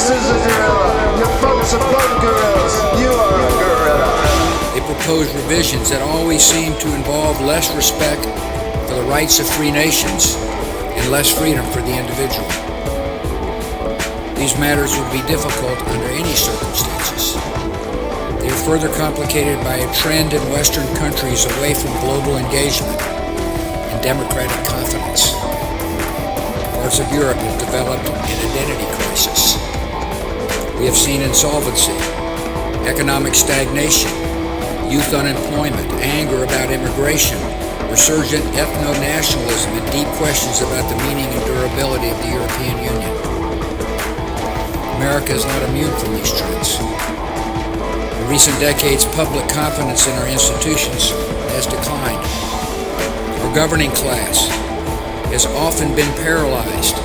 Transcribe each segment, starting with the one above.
This is a gorilla. Your folks are both gorillas. You are a gorilla. They propose revisions that always seem to involve less respect for the rights of free nations and less freedom for the individual. These matters would be difficult under any circumstances. They are further complicated by a trend in Western countries away from global engagement and democratic confidence. Parts of Europe have developed an identity crisis. We have seen insolvency, economic stagnation, youth unemployment, anger about immigration, resurgent ethno-nationalism, and deep questions about the meaning and durability of the European Union. America is not immune from these trends. In recent decades, public confidence in our institutions has declined. Our governing class has often been paralyzed.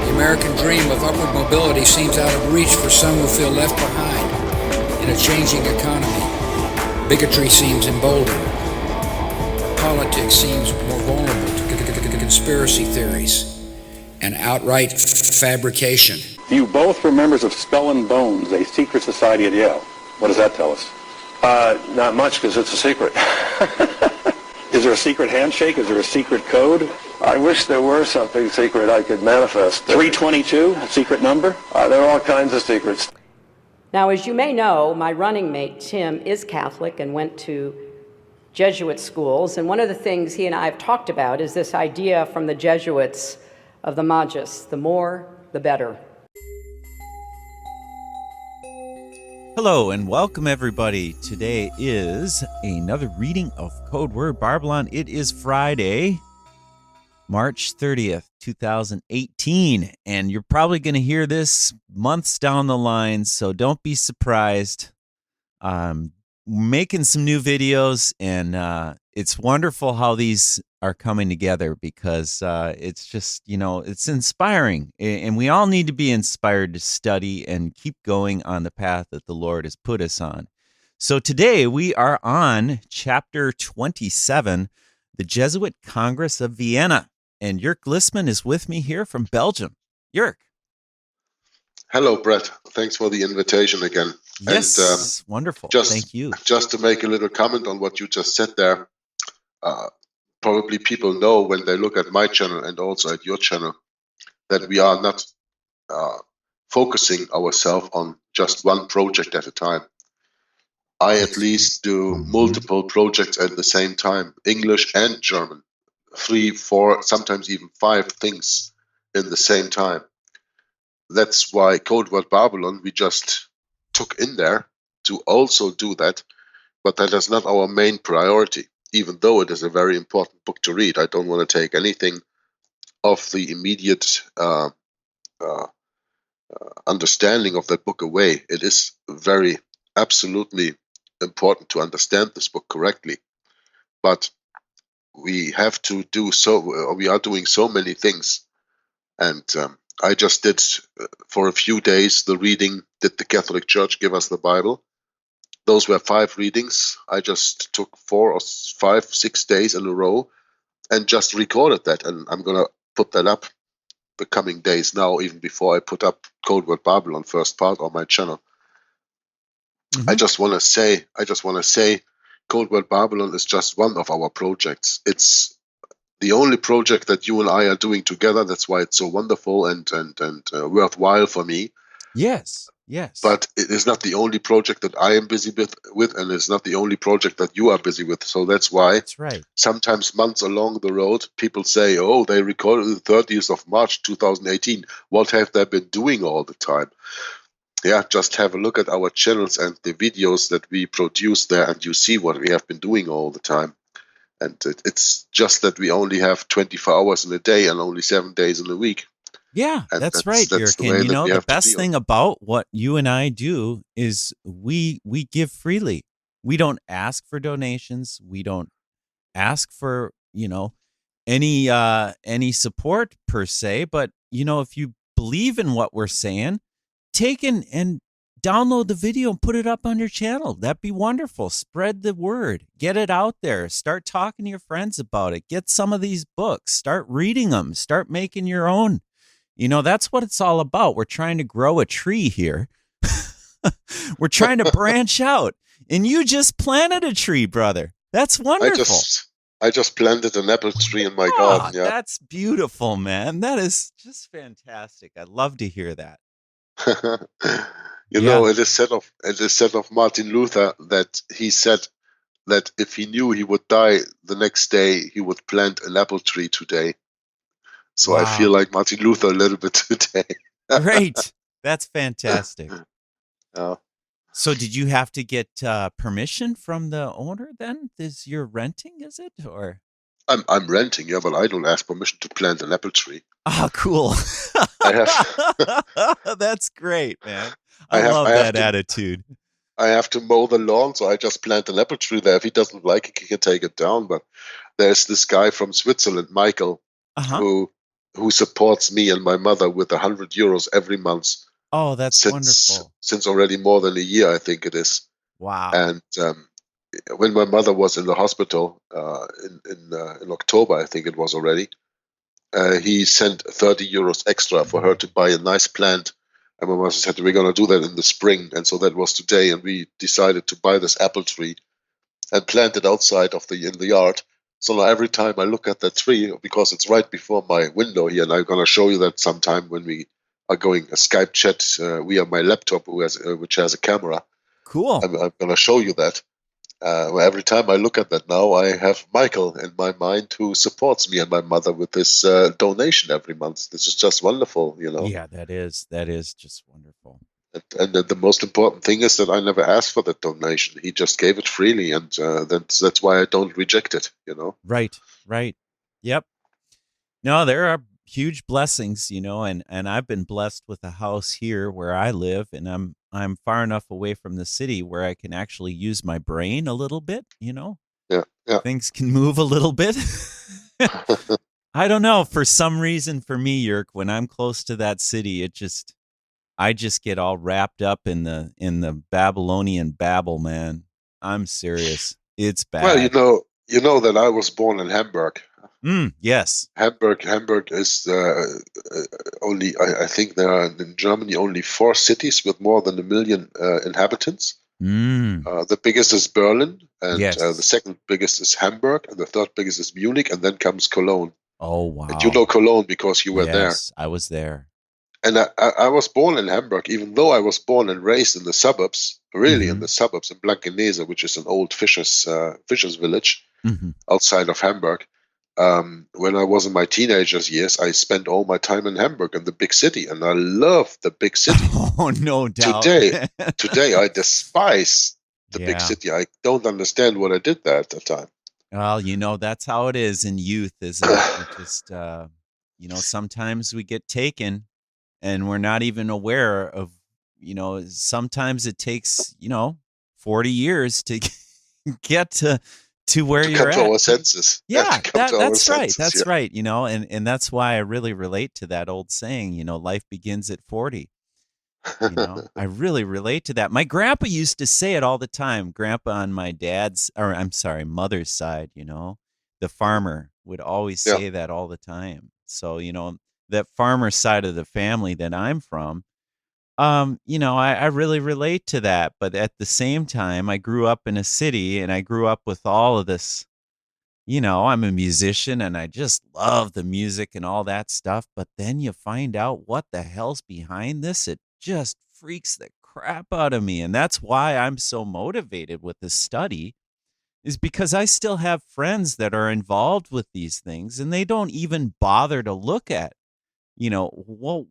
The American dream of upward mobility seems out of reach for some who feel left behind in a changing economy. Bigotry seems emboldened. Politics seems more vulnerable to conspiracy theories and outright fabrication. You both were members of Skull and Bones, a secret society at Yale. What does that tell us? Not much, because it's a secret. Is there a secret handshake? Is there a secret code? I wish there were something secret I could manifest. 322, a secret number? There are all kinds of secrets. Now, as you may know, my running mate, Tim, is Catholic and went to Jesuit schools. And one of the things he and I have talked about is this idea from the Jesuits of the Magis, the more, the better. Hello and welcome everybody. Today is another reading of Code Word Barbelon. It is Friday, March 30th, 2018, and you're probably going to hear this months down the line, so don't be surprised. Making some new videos, and it's wonderful how these are coming together because it's just, it's inspiring, and we all need to be inspired to study and keep going on the path that the Lord has put us on. So today we are on chapter 27, the Jesuit Congress of Vienna, and Jörg Listmann is with me here from Belgium. Jörg. Hello, Brett. Thanks for the invitation again. Yes, and, wonderful. Thank you. Just to make a little comment on what you just said there, probably people know when they look at my channel and also at your channel that we are not focusing ourselves on just one project at a time. I at least do multiple projects at the same time, English and German, 3, 4, sometimes even 5 things in the same time. That's why Code Word Barbelon we just took in there to also do that, but that is not our main priority, even though it is a very important book to read. I don't want to take anything of the immediate understanding of that book away. It is very absolutely important to understand this book correctly, but we have to do so. We are doing so many things, and I just did for a few days the reading. Did the Catholic Church give us the Bible? Those were 5 readings. I just took 4 or 5, 6 days in a row and just recorded that. And I'm going to put that up the coming days now, even before I put up Code Word Barbelon first part on my channel. Mm-hmm. I just want to say Code Word Barbelon is just one of our projects. It's the only project that you and I are doing together. That's why it's so wonderful and worthwhile for me. Yes. But it is not the only project that I am busy with, and it's not the only project that you are busy with. So that's why sometimes months along the road, people say, oh, they recorded the 30th of March 2018. What have they been doing all the time? Yeah, just have a look at our channels and the videos that we produce there, and you see what we have been doing all the time. And it's just that we only have 24 hours in a day and only 7 days in a week. Yeah, that's right, Jörg. And the best thing about what you and I do is we give freely. We don't ask for donations. We don't ask for, any support per se. But, if you believe in what we're saying, take and download the video and put it up on your channel. That'd be wonderful. Spread the word. Get it out there. Start talking to your friends about it. Get some of these books. Start reading them. Start making your own, You know, that's what it's all about. We're trying to grow a tree here. We're trying to branch out. And you just planted a tree, brother. That's wonderful. I just planted an apple tree in my Oh, garden. Yeah. that's beautiful, man. That is just fantastic. I'd love to hear that. You know, it is said of Martin Luther that he said that if he knew he would die the next day, he would plant an apple tree today. So I feel Wow. like Martin Luther a little bit today. Great. That's fantastic. Yeah. So did you have to get permission from the owner then? Is you're renting, is it? Or I'm renting, yeah, but I don't ask permission to plant an apple tree. oh, cool. I have That's great, man. I I have- love I have that to- attitude. I have to mow the lawn, so I just plant an apple tree there. If he doesn't like it, he can take it down. But there's this guy from Switzerland, Michael, Uh-huh. who supports me and my mother with €100 every month Oh, that's wonderful. since already more than a year, I think it is. Wow. And when my mother was in the hospital in October, I think it was already, he sent €30 extra for her to buy a nice plant. And my mother said, we're going to do that in the spring. And so that was today. And we decided to buy this apple tree and plant it outside in the yard. So now every time I look at that tree, because it's right before my window here, and I'm going to show you that sometime when we are going a Skype chat via my laptop, which has a camera. Cool. I'm going to show you that. Every time I look at that now, I have Michael in my mind who supports me and my mother with this donation every month. This is just wonderful, you know. Yeah, that is just wonderful. And the most important thing is that I never asked for that donation. He just gave it freely, and that's why I don't reject it, you know. Right. Yep. No, there are huge blessings, you know, and I've been blessed with a house here where I live, and I'm far enough away from the city where I can actually use my brain a little bit, you know. Yeah. Things can move a little bit. I don't know, for some reason for me, Jörg, when I'm close to that city, I just get all wrapped up in the Babylonian babble, man. I'm serious. It's bad. Well, you know that I was born in Hamburg. Yes. Hamburg is only. I think there are in Germany only 4 cities with more than 1 million inhabitants. The biggest is Berlin, and Yes. the second biggest is Hamburg, and the third biggest is Munich, and then comes Cologne. Oh, wow. And you know Cologne because you were there. Yes, I was there. And I was born in Hamburg, even though I was born and raised in the suburbs, really Mm-hmm. in the suburbs, in Blankenese, which is an old fishers village Mhm. outside of Hamburg. When I was in my teenagers years, I spent all my time in Hamburg, in the big city, and I love the big city. Oh, no doubt. Today, I despise the Yeah. big city. I don't understand what I did there at the time. Well, you know, that's how it is in youth, isn't it? It just, you know, sometimes we get taken and we're not even aware of, you know, sometimes it takes, 40 years to get to where To you're come at. to our senses. Yeah, to come to our that's right. senses, That's yeah. right. You know, and that's why I really relate to that old saying, you know, life begins at 40. You know, I really relate to that. My grandpa used to say it all the time. Grandpa on my mother's side, you know, the farmer would always Yeah. say that all the time. So, you know, that farmer side of the family that I'm from, you know, I really relate to that. But at the same time, I grew up in a city and I grew up with all of this. You know, I'm a musician and I just love the music and all that stuff. But then you find out what the hell's behind this. It just freaks the crap out of me. And that's why I'm so motivated with this study, is because I still have friends that are involved with these things and they don't even bother to look at, you know, well,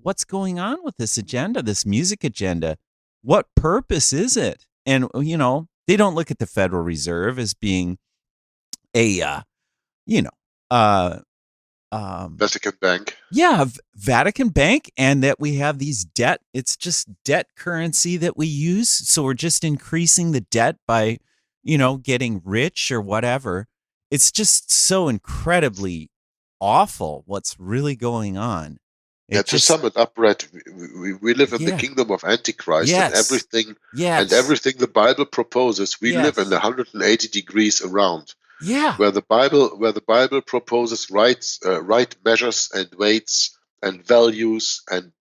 what's going on with this agenda, this music agenda? What purpose is it? And, you know, they don't look at the Federal Reserve as being a, Vatican Bank. yeah, Vatican Bank, and that we have these it's just debt currency that we use. So we're just increasing the debt by, you know, getting rich or whatever. It's just so incredibly awful what's really going on. Yeah, to sum it up, right? We live in the Yeah. kingdom of Antichrist, Yes. and everything Yes. the Bible proposes, we live Yes. in 180 degrees around. Yeah. Where the Bible proposes right measures and weights and values and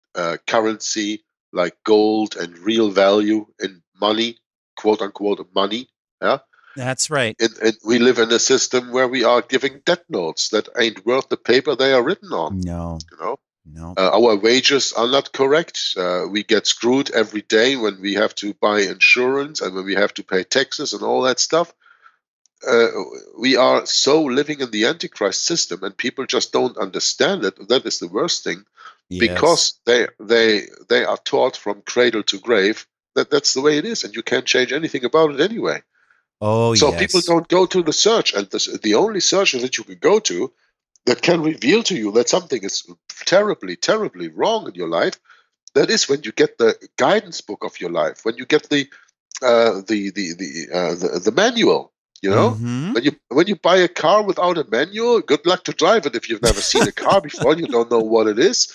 currency like gold and real value in money, quote unquote money. Yeah. That's right. And we live in a system where we are giving debt notes that ain't worth the paper they are written on. No. You know, No. our wages are not correct. We get screwed every day when we have to buy insurance and when we have to pay taxes and all that stuff. We are so living in the Antichrist system, and people just don't understand it. That is the worst thing, because they are taught from cradle to grave that that's the way it is, and you can't change anything about it anyway. Oh, So yes. people don't go to the search, and the only search that you can go to that can reveal to you that something is terribly, terribly wrong in your life, that is when you get the guidance book of your life, when you get the manual. You know, Mhm. when you buy a car without a manual, good luck to drive it if you've never seen a car before and you don't know what it is.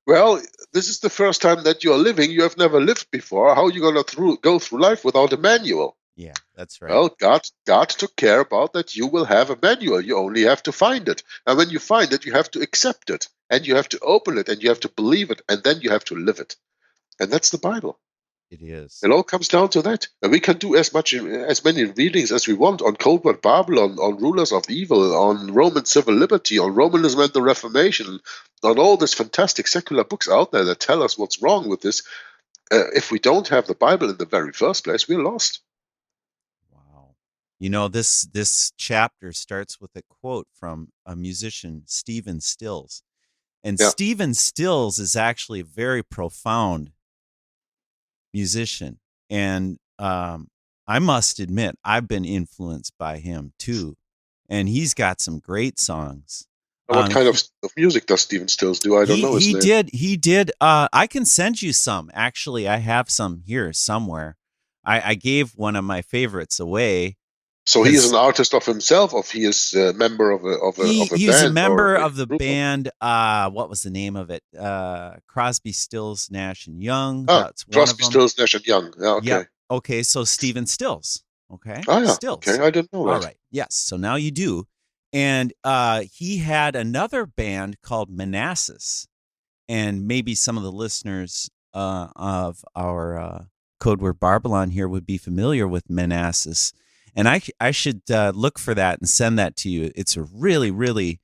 Well, this is the first time that you are living. You have never lived before. How are you going to go through life without a manual? Yeah, that's right. Well, God took care about that. You will have a manual. You only have to find it. And when you find it, you have to accept it. And you have to open it. And you have to believe it. And then you have to live it. And that's the Bible. It is. It all comes down to that. And we can do as many readings as we want on Cold War Babylon, on rulers of evil, on Roman civil liberty, on Romanism and the Reformation, on all these fantastic secular books out there that tell us what's wrong with this. If we don't have the Bible in the very first place, we're lost. Wow. You know, this chapter starts with a quote from a musician, Stephen Stills. And Yeah. Stephen Stills is actually a very profound musician. And I must admit, I've been influenced by him too. And he's got some great songs. What kind of music does Stephen Stills do? I don't know his name. He did. I can send you some. Actually, I have some here somewhere. I gave one of my favorites away. So he is an artist of himself, or he is a member of a band? He's a member or a of the group band. What was the name of it? Crosby, Stills, Nash and Young. Ah, That's one Crosby, of them. Stills, Nash and Young. Yeah, okay. Yep. Okay, so Stephen Stills. Okay. Ah, yeah. Stills. Okay, I didn't know that. All right. Yes. So now you do. And he had another band called Manassas. And maybe some of the listeners of our Code Word Babylon here would be familiar with Manassas. And I should look for that and send that to you. It's a really, really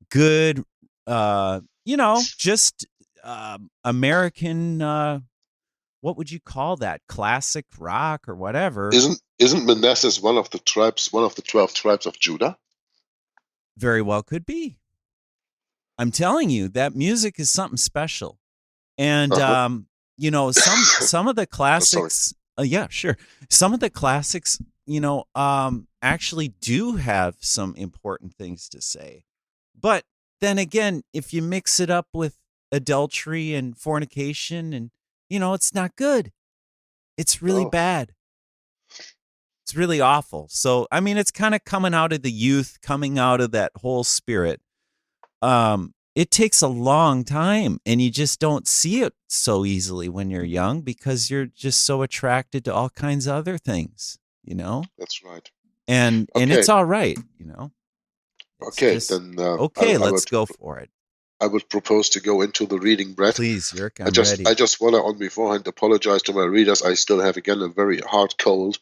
good, just American, what would you call that? Classic rock or whatever. Isn't Manassas one of the 12 tribes of Judah? Very well could be. I'm telling you, that music is something special. And, some of the classics, yeah, sure. Some of the classics, actually do have some important things to say. But then again, if you mix it up with adultery and fornication and, it's not good. It's really bad. It's really awful. So, I mean, it's kind of coming out of the youth, coming out of that whole spirit. It takes a long time, and you just don't see it so easily when you're young because you're just so attracted to all kinds of other things, That's right. And it's all right, It's let's go for it. I would propose to go into the reading, Brett. Please, Jörg, I'm I just want to, on beforehand, apologize to my readers. I still have, again, a very hard cold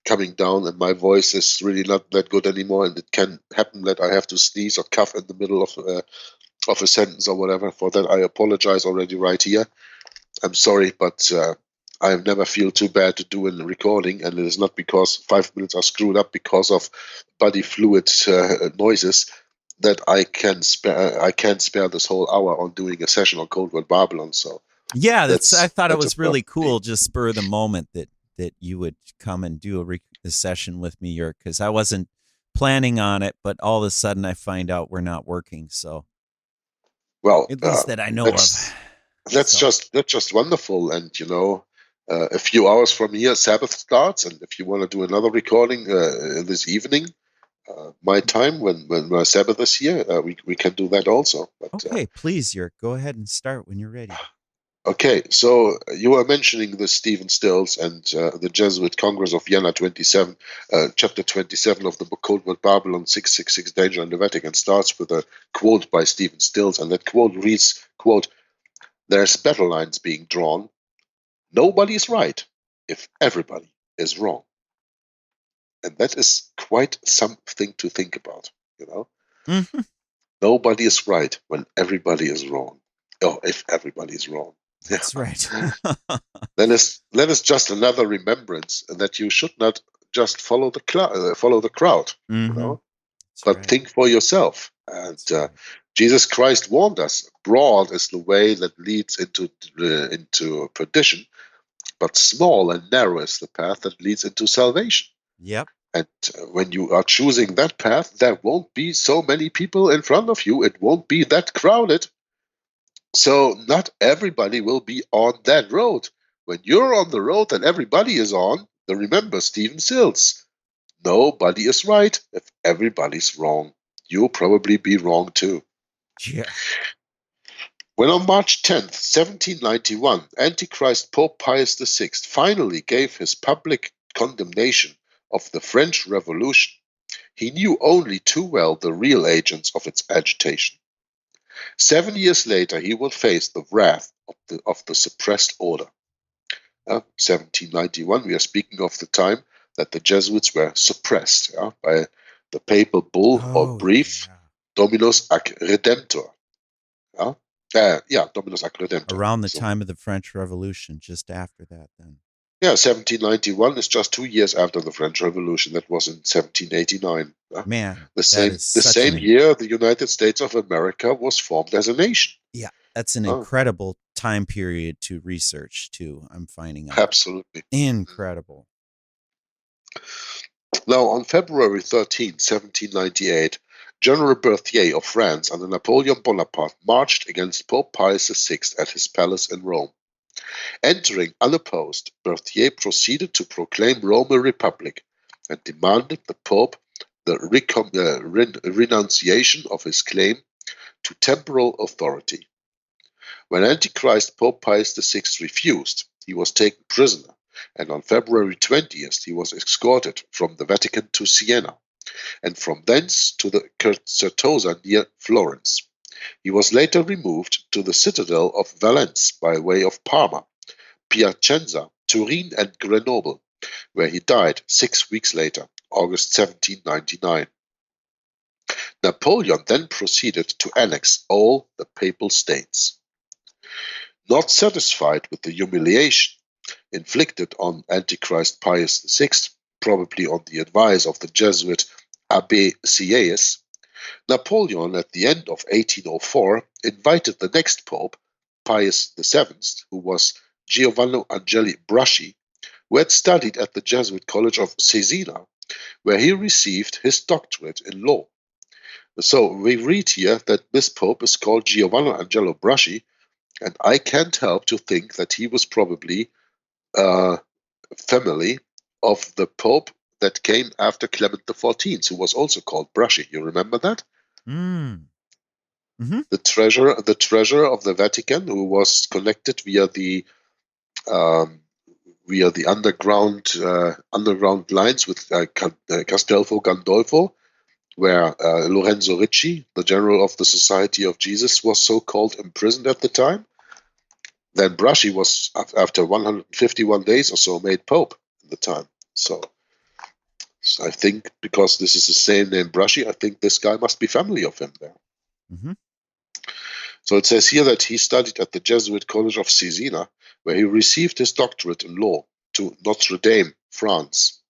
coming down, and my voice is really not that good anymore, and it can happen that I have to sneeze or cough in the middle of a sentence or whatever. For that, I apologize already right here. I'm sorry, but I never feel too bad to do a recording, and it is not because 5 minutes are screwed up because of body fluid noises that I can spare this whole hour on doing a session on Cold War Babylon. So yeah, I thought it was a really problem. cool, just spur of the moment that you would come and do a session with me, Jörg, because I wasn't planning on it, but all of a sudden I find out we're not working. So, well, at least that I know of. That's just wonderful, and a few hours from here, Sabbath starts, and if you want to do another recording this evening, my time when my Sabbath is here, we can do that also. But, okay, please, Jörg, go ahead and start when you're ready. Okay, so you were mentioning the Stephen Stills and the Jesuit Congress of Vienna 27, chapter 27 of the book Cold War Babylon 666 Danger in the Vatican starts with a quote by Stephen Stills, and that quote reads, quote, "There's battle lines being drawn. Nobody is right if everybody is wrong." And that is quite something to think about, you know? Mhm. Nobody is right when everybody is wrong. Or if everybody is wrong. That's right. Then is just another remembrance that you should not just follow the crowd, you Mhm. know, That's but right. think for yourself. And That's right. Jesus Christ warned us: broad is the way that leads into perdition, but small and narrow is the path that leads into salvation. Yep. And when you are choosing that path, there won't be so many people in front of you. It won't be that crowded. So not everybody will be on that road. When you're on the road that everybody is on, then remember Stephen Sills. Nobody is right if everybody's wrong. You'll probably be wrong too. Yeah. When on March 10th, 1791, Antichrist Pope Pius VI finally gave his public condemnation of the French Revolution, he knew only too well the real agents of its agitation. 7 years later, he would face the wrath of the suppressed order. 1791, we are speaking of the time that the Jesuits were suppressed by the papal bull or Oh, brief yeah. Dominus ac Redemptor. Dominus ac Redemptor. Around the So, time of the French Revolution, just after that, then. 1791 is just 2 years after the French Revolution. That was in 1789. Man, The that same, is the such same an year, the United States of America was formed as a nation. yeah, that's an Oh, incredible time period to research too. I'm finding out. absolutely. Incredible. Now, on February 13, 1798, General Berthier of France under Napoleon Bonaparte marched against Pope Pius VI at his palace in Rome. Entering unopposed, Berthier proceeded to proclaim Rome a republic and demanded the Pope the renunciation of his claim to temporal authority. When Antichrist Pope Pius VI refused, he was taken prisoner, and on February 20th he was escorted from the Vatican to Siena, and from thence to the Certosa near Florence. He was later removed to the citadel of Valence by way of Parma, Piacenza, Turin, and Grenoble, where he died 6 weeks later, August 1799. Napoleon then proceeded to annex all the papal states. Not satisfied with the humiliation inflicted on Antichrist Pius VI, probably on the advice of the Jesuit Abbé Sieyès, Napoleon, at the end of 1804, invited the next pope, Pius VII, who was Giovanni Angeli Braschi, who had studied at the Jesuit College of Cesena, where he received his doctorate in law. So we read here that this pope is called Giovanni Angelo Braschi, and I can't help to think that he was probably family of the pope that came after Clement XIV, who was also called Braschi. You remember that? Mm. Mm-hmm. The treasurer of the Vatican, who was connected via the underground lines with Castelfo Gandolfo, where Lorenzo Ricci, the general of the Society of Jesus, was so-called imprisoned at the time. Then Braschi was, after 151 days or so, made pope at the time. So I think because this is the same name Braschi, I think this guy must be family of him there. Mm-hmm. So it says here that he studied at the Jesuit College of Cesena, where he received his doctorate in law, to Notre Dame, France.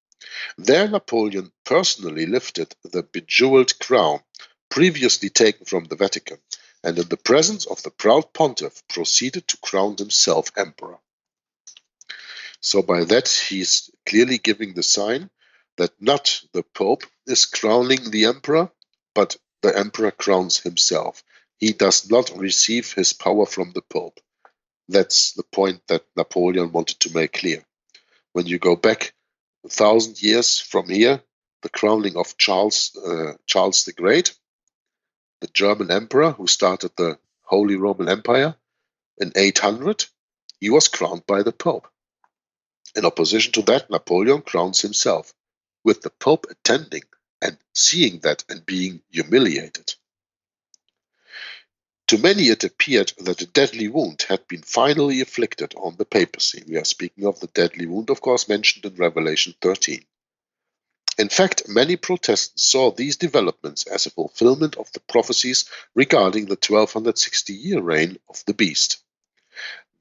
There Napoleon personally lifted the bejeweled crown previously taken from the Vatican, and in the presence of the proud pontiff proceeded to crown himself emperor. So by that he's clearly giving the sign that not the Pope is crowning the emperor, but the emperor crowns himself. He does not receive his power from the Pope. That's the point that Napoleon wanted to make clear. When you go back 1,000 years from here, the crowning of Charles the Great, the German emperor who started the Holy Roman Empire in 800, he was crowned by the Pope. In opposition to that, Napoleon crowns himself, with the Pope attending and seeing that and being humiliated. To many it appeared that a deadly wound had been finally inflicted on the papacy. We are speaking of the deadly wound, of course, mentioned in Revelation 13. In fact, many Protestants saw these developments as a fulfillment of the prophecies regarding the 1260-year reign of the beast.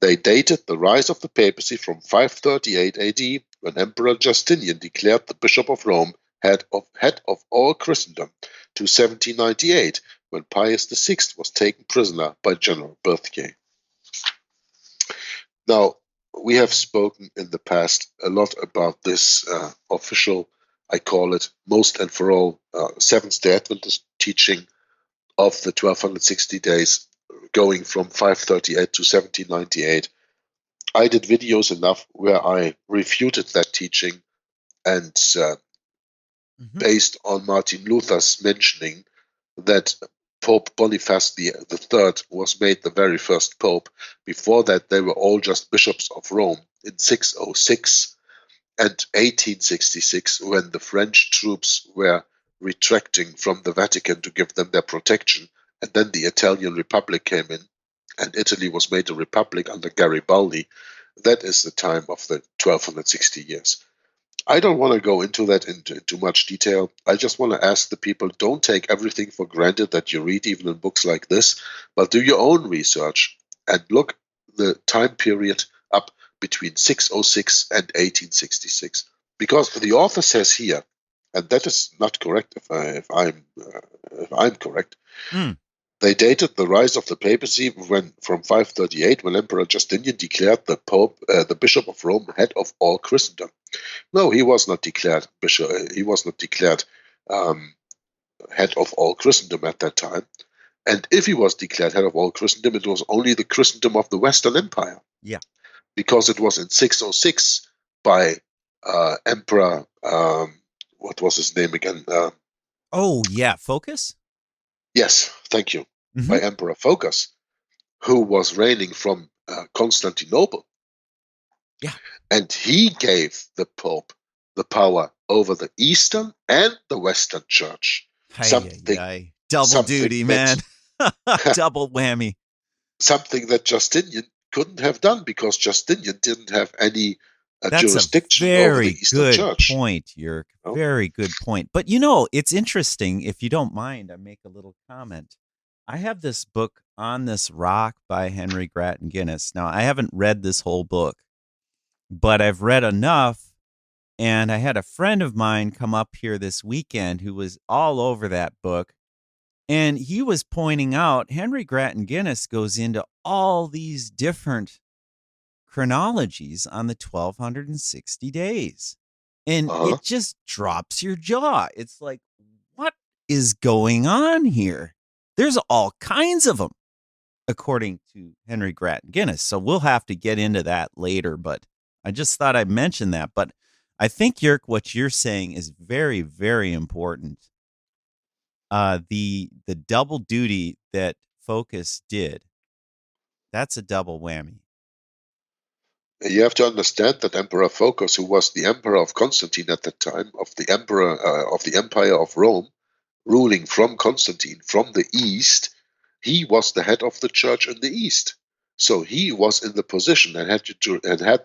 They dated the rise of the papacy from 538 AD, when Emperor Justinian declared the Bishop of Rome head of all Christendom, to 1798, when Pius VI was taken prisoner by General Berthier. Now, we have spoken in the past a lot about this official, I call it, most and for all, Seventh-day Adventist teaching of the 1260 days, going from 538 to 1798. I did videos enough where I refuted that teaching, and based on Martin Luther's mentioning that Pope Boniface III was made the very first pope. Before that, they were all just bishops of Rome in 606 and 1866, when the French troops were retracting from the Vatican to give them their protection. And then the Italian Republic came in, and Italy was made a republic under Garibaldi. That is the time of the 1260 years. I don't want to go into that into too much detail. I just want to ask the people, don't take everything for granted that you read, even in books like this, but do your own research and look the time period up between 606 and 1866. Because the author says here, and that is not correct if I'm correct, they dated the rise of the papacy from 538, when Emperor Justinian declared the Pope, the Bishop of Rome, head of all Christendom. No, he was not declared bishop. He was not declared head of all Christendom at that time. And if he was declared head of all Christendom, it was only the Christendom of the Western Empire. Yeah, because it was in 606 by Emperor. What was his name again? Focus. Yes, thank you. By Emperor Phocas, who was reigning from Constantinople. Yeah. And he gave the Pope the power over the Eastern and the Western Church. Double duty, man. Double whammy. Something that Justinian couldn't have done, because Justinian didn't have any jurisdiction over the Eastern Church. Point, Jörg. Very good point. But you know, it's interesting. If you don't mind, I make a little comment. I have this book, On This Rock, by Henry Grattan Guinness. Now, I haven't read this whole book, but I've read enough. And I had a friend of mine come up here this weekend who was all over that book. And he was pointing out Henry Grattan Guinness goes into all these different chronologies on the 1260 days. And it just drops your jaw. It's like, what is going on here? There's all kinds of them, according to Henry Grattan Guinness. So we'll have to get into that later, but I just thought I'd mention that. But I think, Jörg, what you're saying is very, very important. The double duty that Phocas did, that's a double whammy. You have to understand that Emperor Phocas, who was the emperor of Constantine at that time, of the emperor of the Empire of Rome, ruling from Constantine, from the east, he was the head of the church in the east. So he was in the position and had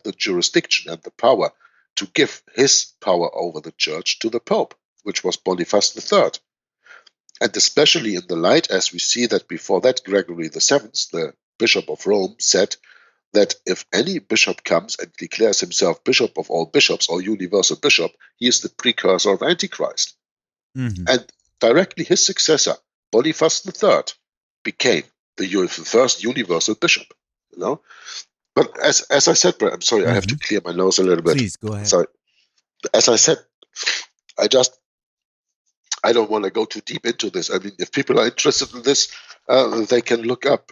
the jurisdiction and the power to give his power over the church to the Pope, which was Boniface III. And especially in the light, as we see that before that, Gregory VII, the Bishop of Rome, said that if any bishop comes and declares himself bishop of all bishops or universal bishop, he is the precursor of Antichrist. And directly his successor, Boniface III, became the first universal bishop. You know, but as I said, I'm sorry, I have to clear my nose a little bit. Please go ahead. Sorry. As I said, I don't want to go too deep into this. I mean, if people are interested in this, they can look up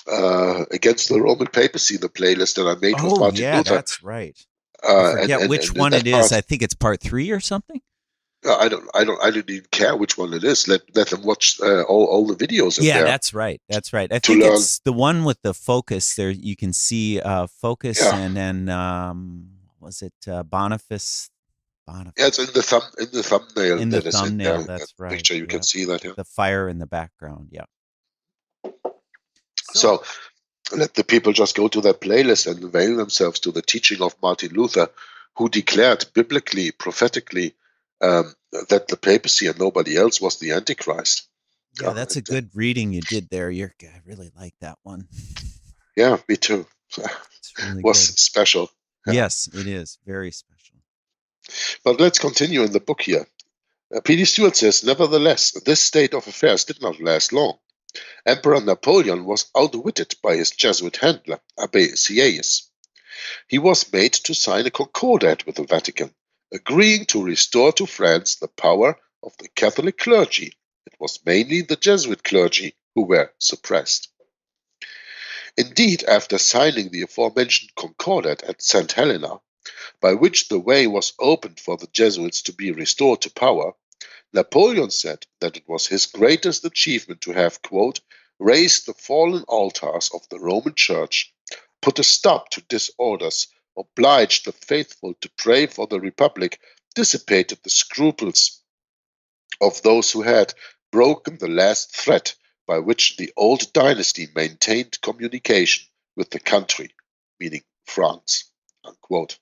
Against the Roman Papacy, the playlist that I made with Martin Luther. That's right. I forget which one it is. I think it's part 3 or something. I don't even care which one it is. Let them watch all the videos in Yeah, there that's right. That's right. I to think learn. it's the one with the focus there. You can see focus, Yeah. and then was it Boniface? Yeah, it's in the thumbnail. In the that is in thumbnail, there. that's That right. picture, you Yeah. can see that. Yeah. The fire in the background. Yeah. So let the people just go to their playlist and avail themselves to the teaching of Martin Luther, who declared biblically, prophetically, that the papacy and nobody else was the Antichrist. Yeah, that's a good reading you did there. I really like that one. Yeah, me too. It's really Was good. special. Yeah. Yes, it is very special. But let's continue in the book here. P.D. Stewart says, nevertheless, this state of affairs did not last long. Emperor Napoleon was outwitted by his Jesuit handler, Abbe Sieyes. He was made to sign a concordat with the Vatican, agreeing to restore to France the power of the Catholic clergy. It was mainly the Jesuit clergy who were suppressed. Indeed, after signing the aforementioned concordat at St. Helena, by which the way was opened for the Jesuits to be restored to power, Napoleon said that it was his greatest achievement to have, quote, raised the fallen altars of the Roman Church, put a stop to disorders, obliged the faithful to pray for the Republic, dissipated the scruples of those who had broken the last thread by which the old dynasty maintained communication with the country, meaning France, unquote.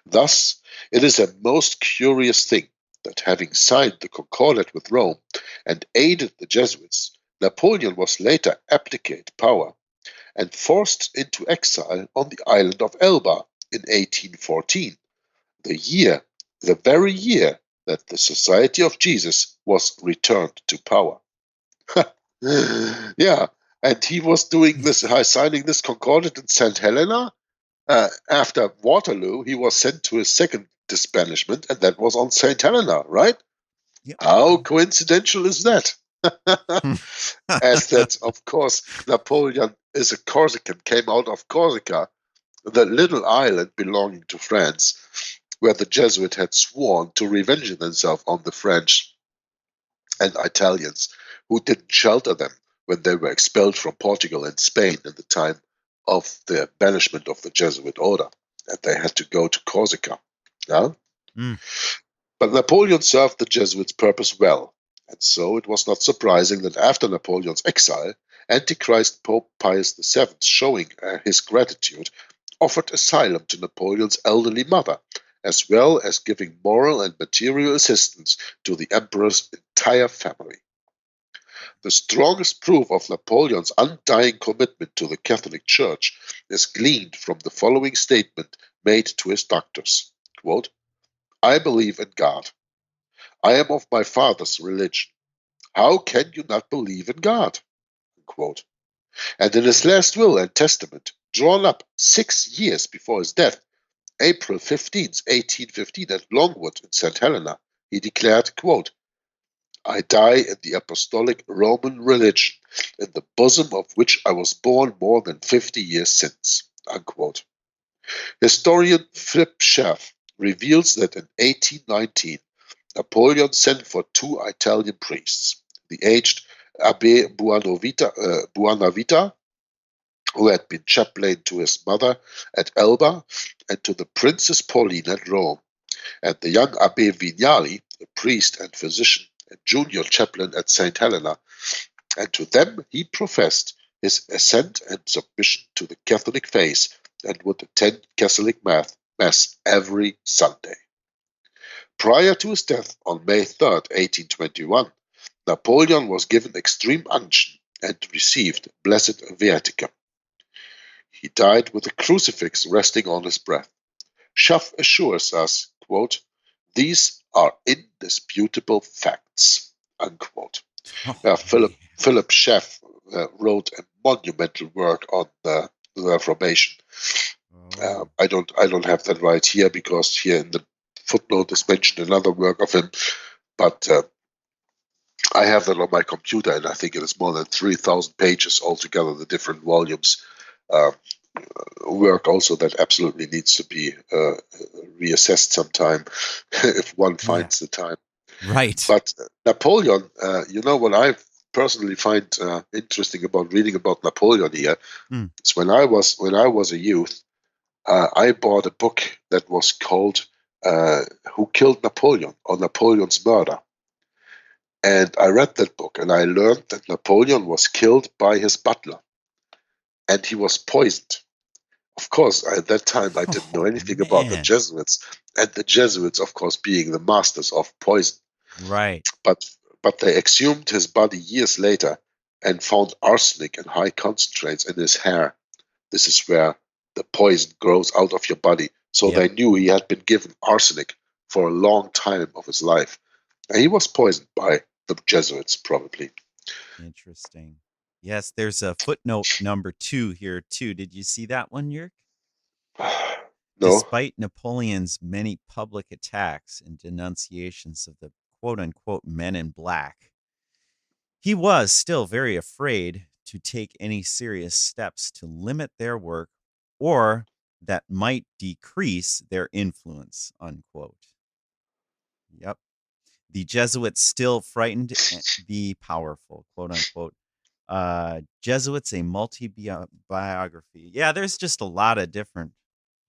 Thus, it is a most curious thing that having signed the concordat with Rome and aided the Jesuits, Napoleon was later abdicate power and forced into exile on the island of Elba in 1814, the very year that the Society of Jesus was returned to power. Yeah, and he was doing this, signing this concordat in St. Helena. After Waterloo, he was sent to his second disbanishment, and that was on St. Helena, right? Yep. How coincidental is that? As that, of course, Napoleon is a Corsican, came out of Corsica, the little island belonging to France, where the Jesuits had sworn to revenge themselves on the French and Italians, who didn't shelter them when they were expelled from Portugal and Spain in the time of the banishment of the Jesuit order, and they had to go to Corsica. Yeah? But Napoleon served the Jesuits' purpose well, and so it was not surprising that after Napoleon's exile, Antichrist Pope Pius VII, showing his gratitude, offered asylum to Napoleon's elderly mother, as well as giving moral and material assistance to the emperor's entire family. The strongest proof of Napoleon's undying commitment to the Catholic Church is gleaned from the following statement made to his doctors, quote, I believe in God. I am of my father's religion. How can you not believe in God? Unquote. And in his last will and testament, drawn up 6 years before his death, April 15, 1815, at Longwood in St. Helena, he declared, quote, I die in the apostolic Roman religion, in the bosom of which I was born more than 50 years since. Unquote. Historian Philip Schaff reveals that in 1819, Napoleon sent for 2 Italian priests, the aged Abbe Buonavita, who had been chaplain to his mother at Elba, and to the Princess Pauline at Rome, and the young Abbe Vignali, a priest and physician and junior chaplain at St. Helena, and to them he professed his assent and submission to the Catholic faith and would attend Catholic Mass every Sunday. Prior to his death on May 3, 1821, Napoleon was given extreme unction and received Blessed Viaticum. He died with a crucifix resting on his breast. Schaff assures us, quote, these are indisputable facts, unquote. Philip Schaff wrote a monumental work on the Reformation. I don't have that right here, because here in the footnote is mentioned another work of him, but I have that on my computer, and I think it is more than 3,000 pages altogether, the different volumes. Work also that absolutely needs to be reassessed sometime if one finds the time. Right. But Napoleon, what I personally find interesting about reading about Napoleon here Mm. is when I was a youth, I bought a book that was called "Who Killed Napoleon" or Napoleon's Murder, and I read that book and I learned that Napoleon was killed by his butler, and he was poisoned. Of course, at that time I didn't know Oh, anything about the man. Jesuits, and the Jesuits, of course, being the masters of poison. Right. But they exhumed his body years later and found arsenic in high concentrates in his hair. This is where the poison grows out of your body. So Yep. they knew he had been given arsenic for a long time of his life. And he was poisoned by the Jesuits, probably. Interesting. Yes, there's a footnote number 2 here too. Did you see that one, Jörg? No? Despite Napoleon's many public attacks and denunciations of the quote unquote men in black, he was still very afraid to take any serious steps to limit their work or that might decrease their influence, unquote. Yep. The Jesuits still frightened the powerful, quote unquote. Jesuits, a multi-biography. Yeah, there's just a lot of different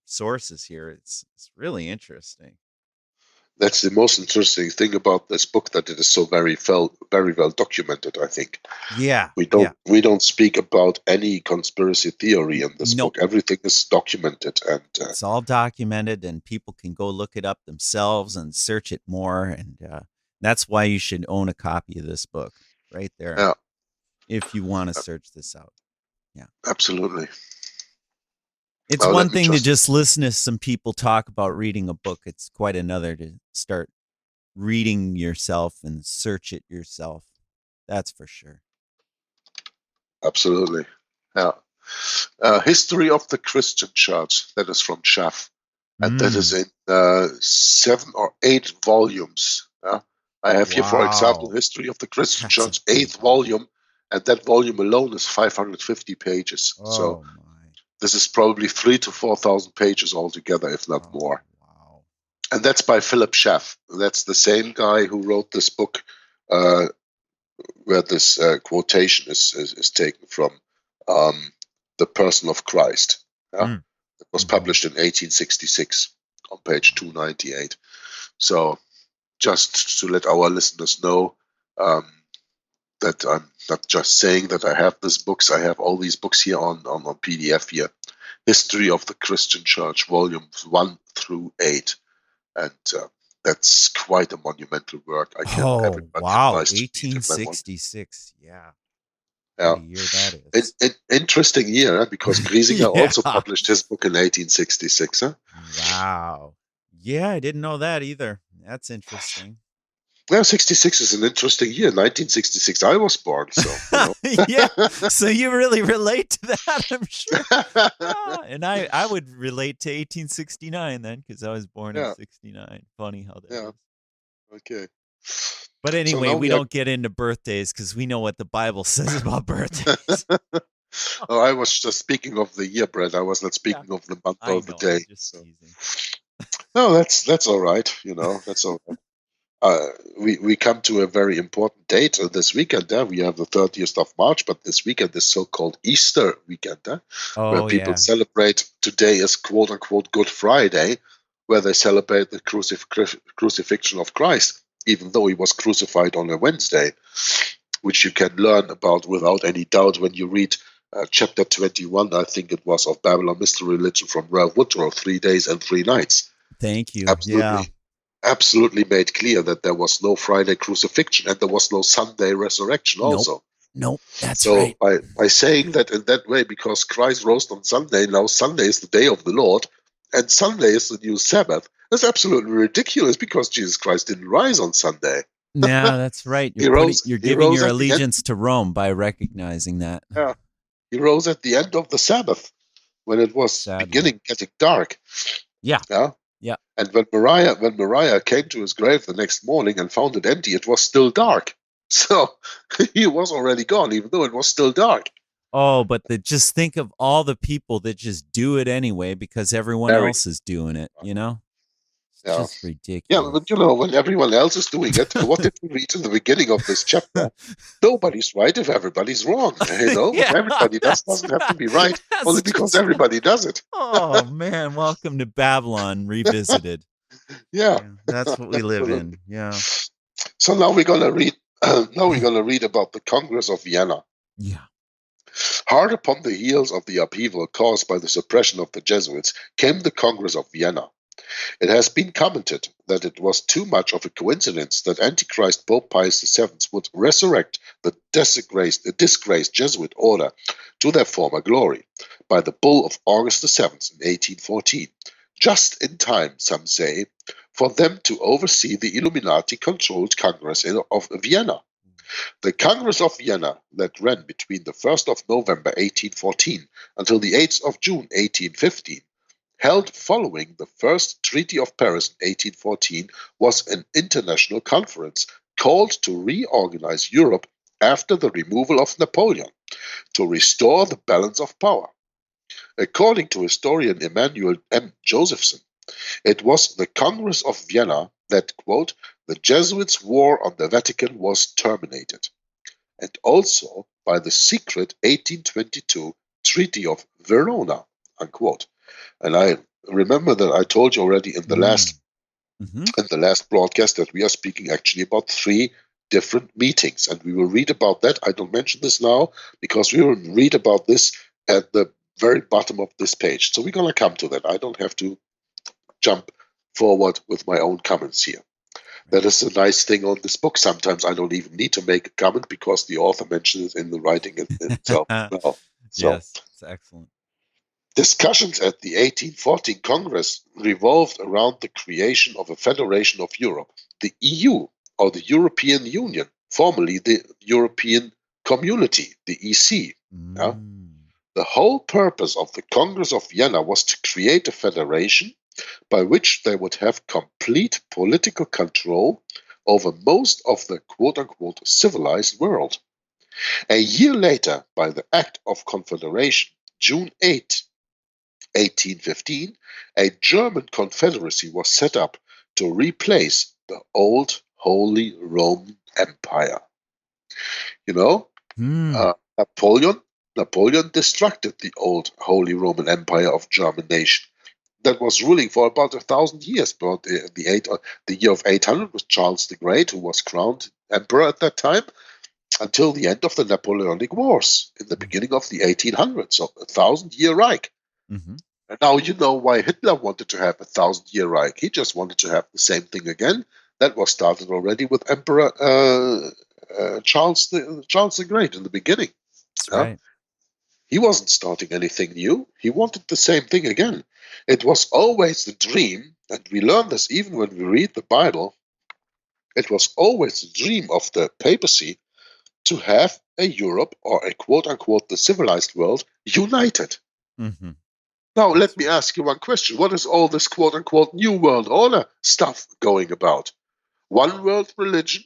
sources here. It's really interesting. That's the most interesting thing about this book, that it is so very well documented, I think. Yeah. We don't speak about any conspiracy theory in this Nope. book. Everything is documented, and It's all documented, and people can go look it up themselves and search it more. And that's why you should own a copy of this book right there. Yeah. If you want to search this out. Yeah. Absolutely. It's Well, one let me thing to just listen to some people talk about reading a book. It's quite another to start reading yourself and search it yourself. That's for sure. Absolutely. Yeah. History of the Christian Church. That is from Schaff. And that is in 7 or 8 volumes. Yeah? I have here, for example, Wow. History of the Christian That's Church, a big 8th volume. And that volume alone is 550 pages. So Oh my. this is probably 3,000 to 4,000 pages altogether, if not more. Wow. And that's by Philip Schaff. That's the same guy who wrote this book, where this quotation is taken from, The Person of Christ. Yeah? It was published in 1866 on page 298. So just to let our listeners know that I'm not just saying that I have these books. I have all these books here on PDF here. History of the Christian Church, volumes 1 through 8. And that's quite a monumental work. I can everybody wow. advise to read it if they want. 1866. Yeah. Yeah. What a year that is. Interesting year, huh? Because Griesinger Yeah. also published his book in 1866. Huh? Wow. Yeah, I didn't know that either. That's interesting. Well, 66 is an interesting year. 1966, I was born, so. Yeah. So you really relate to that, I'm sure. And I would relate to 1869 then, because I was born in 69. Funny how that is. Okay. But anyway, now we don't get into birthdays because we know what the Bible says about birthdays. Oh, I was just speaking of the year, Brett. I was not speaking of the month or the day. Just So. teasing. No, that's all right. That's all right. We come to a very important date this weekend. We have the 30th of March, but this weekend is so-called Easter weekend, where people celebrate. Today is quote-unquote Good Friday, where they celebrate the crucifixion of Christ, even though he was crucified on a Wednesday, which you can learn about without any doubt when you read chapter 21, I think it was, of Babylon Mystery Religion from Ralph Woodrow, 3 days and 3 nights. Thank you. Absolutely. Yeah. Absolutely made clear that there was no Friday crucifixion and there was no Sunday resurrection also. Nope, that's so right. by saying that in that way, because Christ rose on Sunday, now Sunday is the day of the Lord, and Sunday is the new Sabbath, that's absolutely ridiculous because Jesus Christ didn't rise on Sunday. Yeah, that's right. You're giving your allegiance to Rome by recognizing that. Yeah. He rose at the end of the Sabbath when it was getting dark. Yeah. Yeah. Yeah. And when Mariah came to his grave the next morning and found it empty, it was still dark. So he was already gone, even though it was still dark. Oh, but just think of all the people that just do it anyway because everyone else is doing it, Yeah. just Yeah, ridiculous. but when everyone else is doing it, what did we read in the beginning of this chapter? Nobody's right if everybody's wrong. Yeah, Everybody doesn't have to be right that's only because just- everybody does it. Oh man, welcome to Babylon Revisited. Yeah, Yeah, that's what we live absolutely. in. Yeah. So now we're gonna read. Now we're gonna read about the Congress of Vienna. Yeah. Hard upon the heels of the upheaval caused by the suppression of the Jesuits came the Congress of Vienna. It has been commented that it was too much of a coincidence that Antichrist Pope Pius VII would resurrect the disgraced Jesuit order to their former glory by the bull of August the 7th in 1814, just in time, some say, for them to oversee the Illuminati-controlled Congress of Vienna. The Congress of Vienna, that ran between the 1st of November 1814 until the 8th of June 1815, held following the First Treaty of Paris in 1814, was an international conference called to reorganize Europe after the removal of Napoleon, to restore the balance of power. According to historian Emmanuel M. Josephson, it was the Congress of Vienna that, quote, the Jesuits' war on the Vatican was terminated, and also by the secret 1822 Treaty of Verona, unquote. And I remember that I told you already in the last broadcast that we are speaking actually about 3 different meetings, and we will read about that. I don't mention this now because we will read about this at the very bottom of this page. So we're going to come to that. I don't have to jump forward with my own comments here. That is a nice thing on this book. Sometimes I don't even need to make a comment because the author mentions it in the writing itself. Yes, it's excellent. Discussions at the 1814 Congress revolved around the creation of a federation of Europe, the EU, or the European Union, formerly the European Community, the EC. Yeah? The whole purpose of the Congress of Vienna was to create a federation by which they would have complete political control over most of the quote-unquote civilized world. A year later, by the Act of Confederation, June 8, 1815, a German confederacy was set up to replace the old Holy Roman Empire. Napoleon destructed the old Holy Roman Empire of German nation that was ruling for about 1,000 years. But the year of 800 was Charles the Great, who was crowned emperor at that time, until the end of the Napoleonic Wars in the beginning of the 1800s, so 1,000-year Reich. And now you know why Hitler wanted to have a 1,000-year Reich. He just wanted to have the same thing again. That was started already with Emperor Charles the Great in the beginning. That's right. He wasn't starting anything new. He wanted the same thing again. It was always the dream, and we learn this even when we read the Bible. It was always the dream of the papacy to have a Europe, or a quote-unquote the civilized world, united. Now, let me ask you one question. What is all this quote-unquote New World Order stuff going about? One world religion,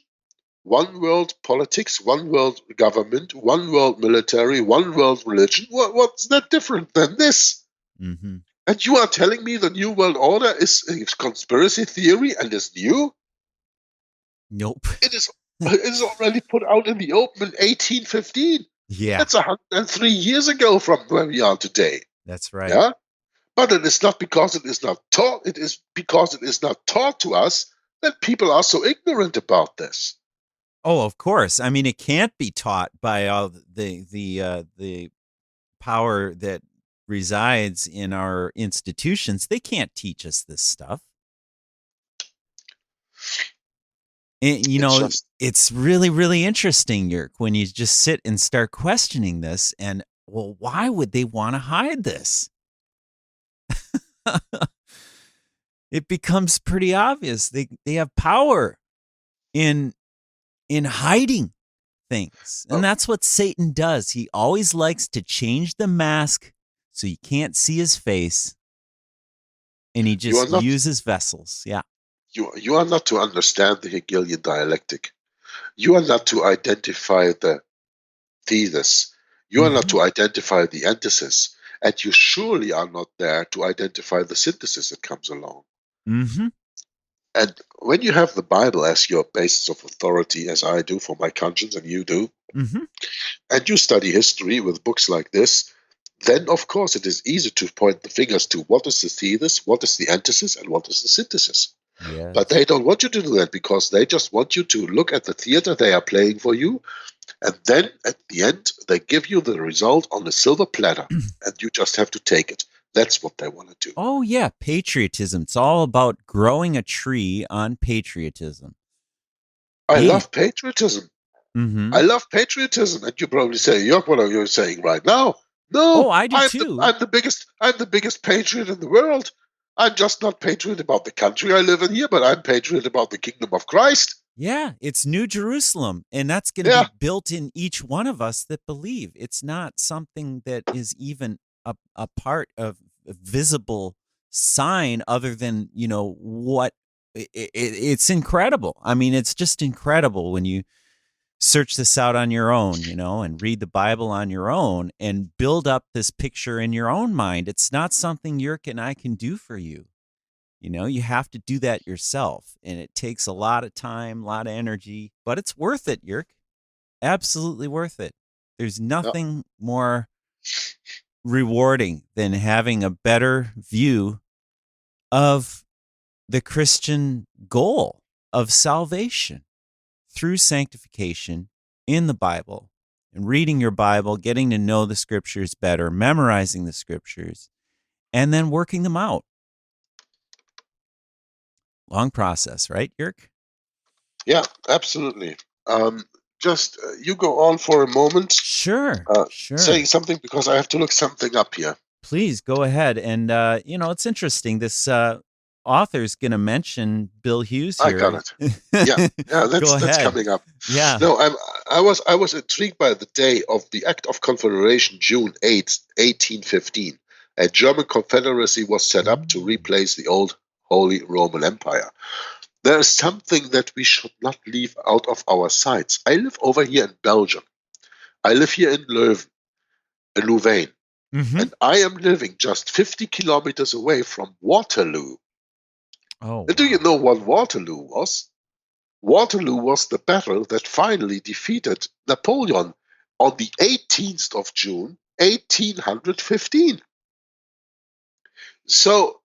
one world politics, one world government, one world military, one world religion. What's that different than this? And you are telling me the New World Order is a conspiracy theory and is new? Nope. It is already put out in the open in 1815. Yeah. That's 103 years ago from where we are today. That's right. Yeah? But it is not because it is not taught. It is because it is not taught to us that people are so ignorant about this. Oh, of course. I mean, it can't be taught by all the power that resides in our institutions. They can't teach us this stuff. And, it's really, really interesting, Jörg, when you just sit and start questioning this. And, well, why would they want to hide this? It becomes pretty obvious. They have power in hiding things. And that's what Satan does. He always likes to change the mask so you can't see his face. And he just uses vessels. Yeah. You are not to understand the Hegelian dialectic. You are not to identify the thesis. You are not to identify the antithesis. And you surely are not there to identify the synthesis that comes along. And when you have the Bible as your basis of authority, as I do for my conscience and you do, Mm-hmm. and you study history with books like this, then of course it is easy to point the fingers to what is the thesis, what is the antithesis, and what is the synthesis. Yes. But they don't want you to do that because they just want you to look at the theater they are playing for you, and then at the end they give you the result on a silver platter, and you just have to take it. That's what they want to do. Oh, yeah. Patriotism. It's all about growing a tree on patriotism. I Yeah. love patriotism. Mm-hmm. I love patriotism, and you probably say, "Jörg, what are you saying right now?" No, Oh, I do I'm too. I'm the biggest. I'm the biggest patriot in the world. I'm just not patriot about the country I live in here, but I'm patriot about the kingdom of Christ. Yeah, it's New Jerusalem, and that's going to Yeah. be built in each one of us that believe. It's not something that is even a part of a visible sign other than, what it's incredible. I mean, it's just incredible when you search this out on your own, and read the Bible on your own and build up this picture in your own mind. It's not something Jörg and I can do for you. You have to do that yourself, and it takes a lot of time, a lot of energy, but it's worth it, Jörg. Absolutely worth it. There's nothing more rewarding than having a better view of the Christian goal of salvation through sanctification in the Bible, and reading your Bible, getting to know the scriptures better, memorizing the scriptures, and then working them out. Long process, right, Jörg? Yeah, absolutely. Just you go on for a moment. Sure. Saying something because I have to look something up here. Please go ahead. And, it's interesting. This author's going to mention Bill Hughes here. I got it. Yeah, that's coming up. Yeah. No, I was intrigued by the day of the Act of Confederation, June 8th, 1815. A German confederacy was set up to replace the old Holy Roman Empire. There is something that we should not leave out of our sights. I live over here in Belgium. I live here in Louvain. Mm-hmm. And I am living just 50 kilometers away from Waterloo. Oh, And do you know what Waterloo was? Waterloo was the battle that finally defeated Napoleon on the 18th of June, 1815. So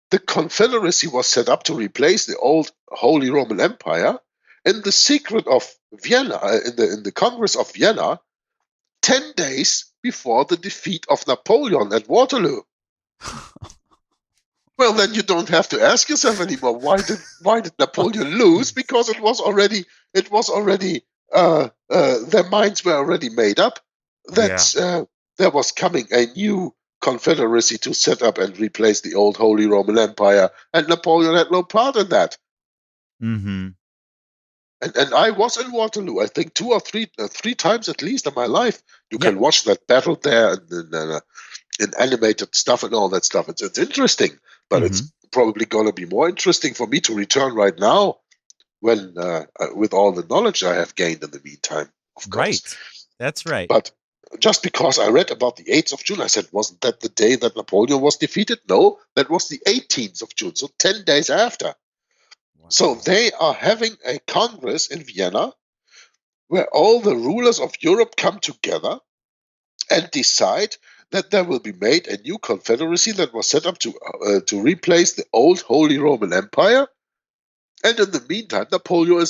the Confederacy was set up to replace the old Holy Roman Empire. In the secret of Vienna, in the Congress of Vienna, 10 days before the defeat of Napoleon at Waterloo. Well, then you don't have to ask yourself anymore why did Napoleon lose? Because it was already their minds were already made up that there was coming a new confederacy to set up and replace the old Holy Roman Empire, and Napoleon had no part in that. Mm-hmm. And I was in Waterloo, I think 2 or 3 times at least in my life. You can watch that battle there in animated stuff and all that stuff. It's interesting, but it's probably going to be more interesting for me to return right now when with all the knowledge I have gained in the meantime, of course. Right. That's right. But just because I read about the 8th of June, I said, wasn't that the day that Napoleon was defeated? No, that was the 18th of June, so 10 days after. Wow. So they are having a congress in Vienna where all the rulers of Europe come together and decide that there will be made a new confederacy that was set up to replace the old Holy Roman Empire. And in the meantime, Napoleon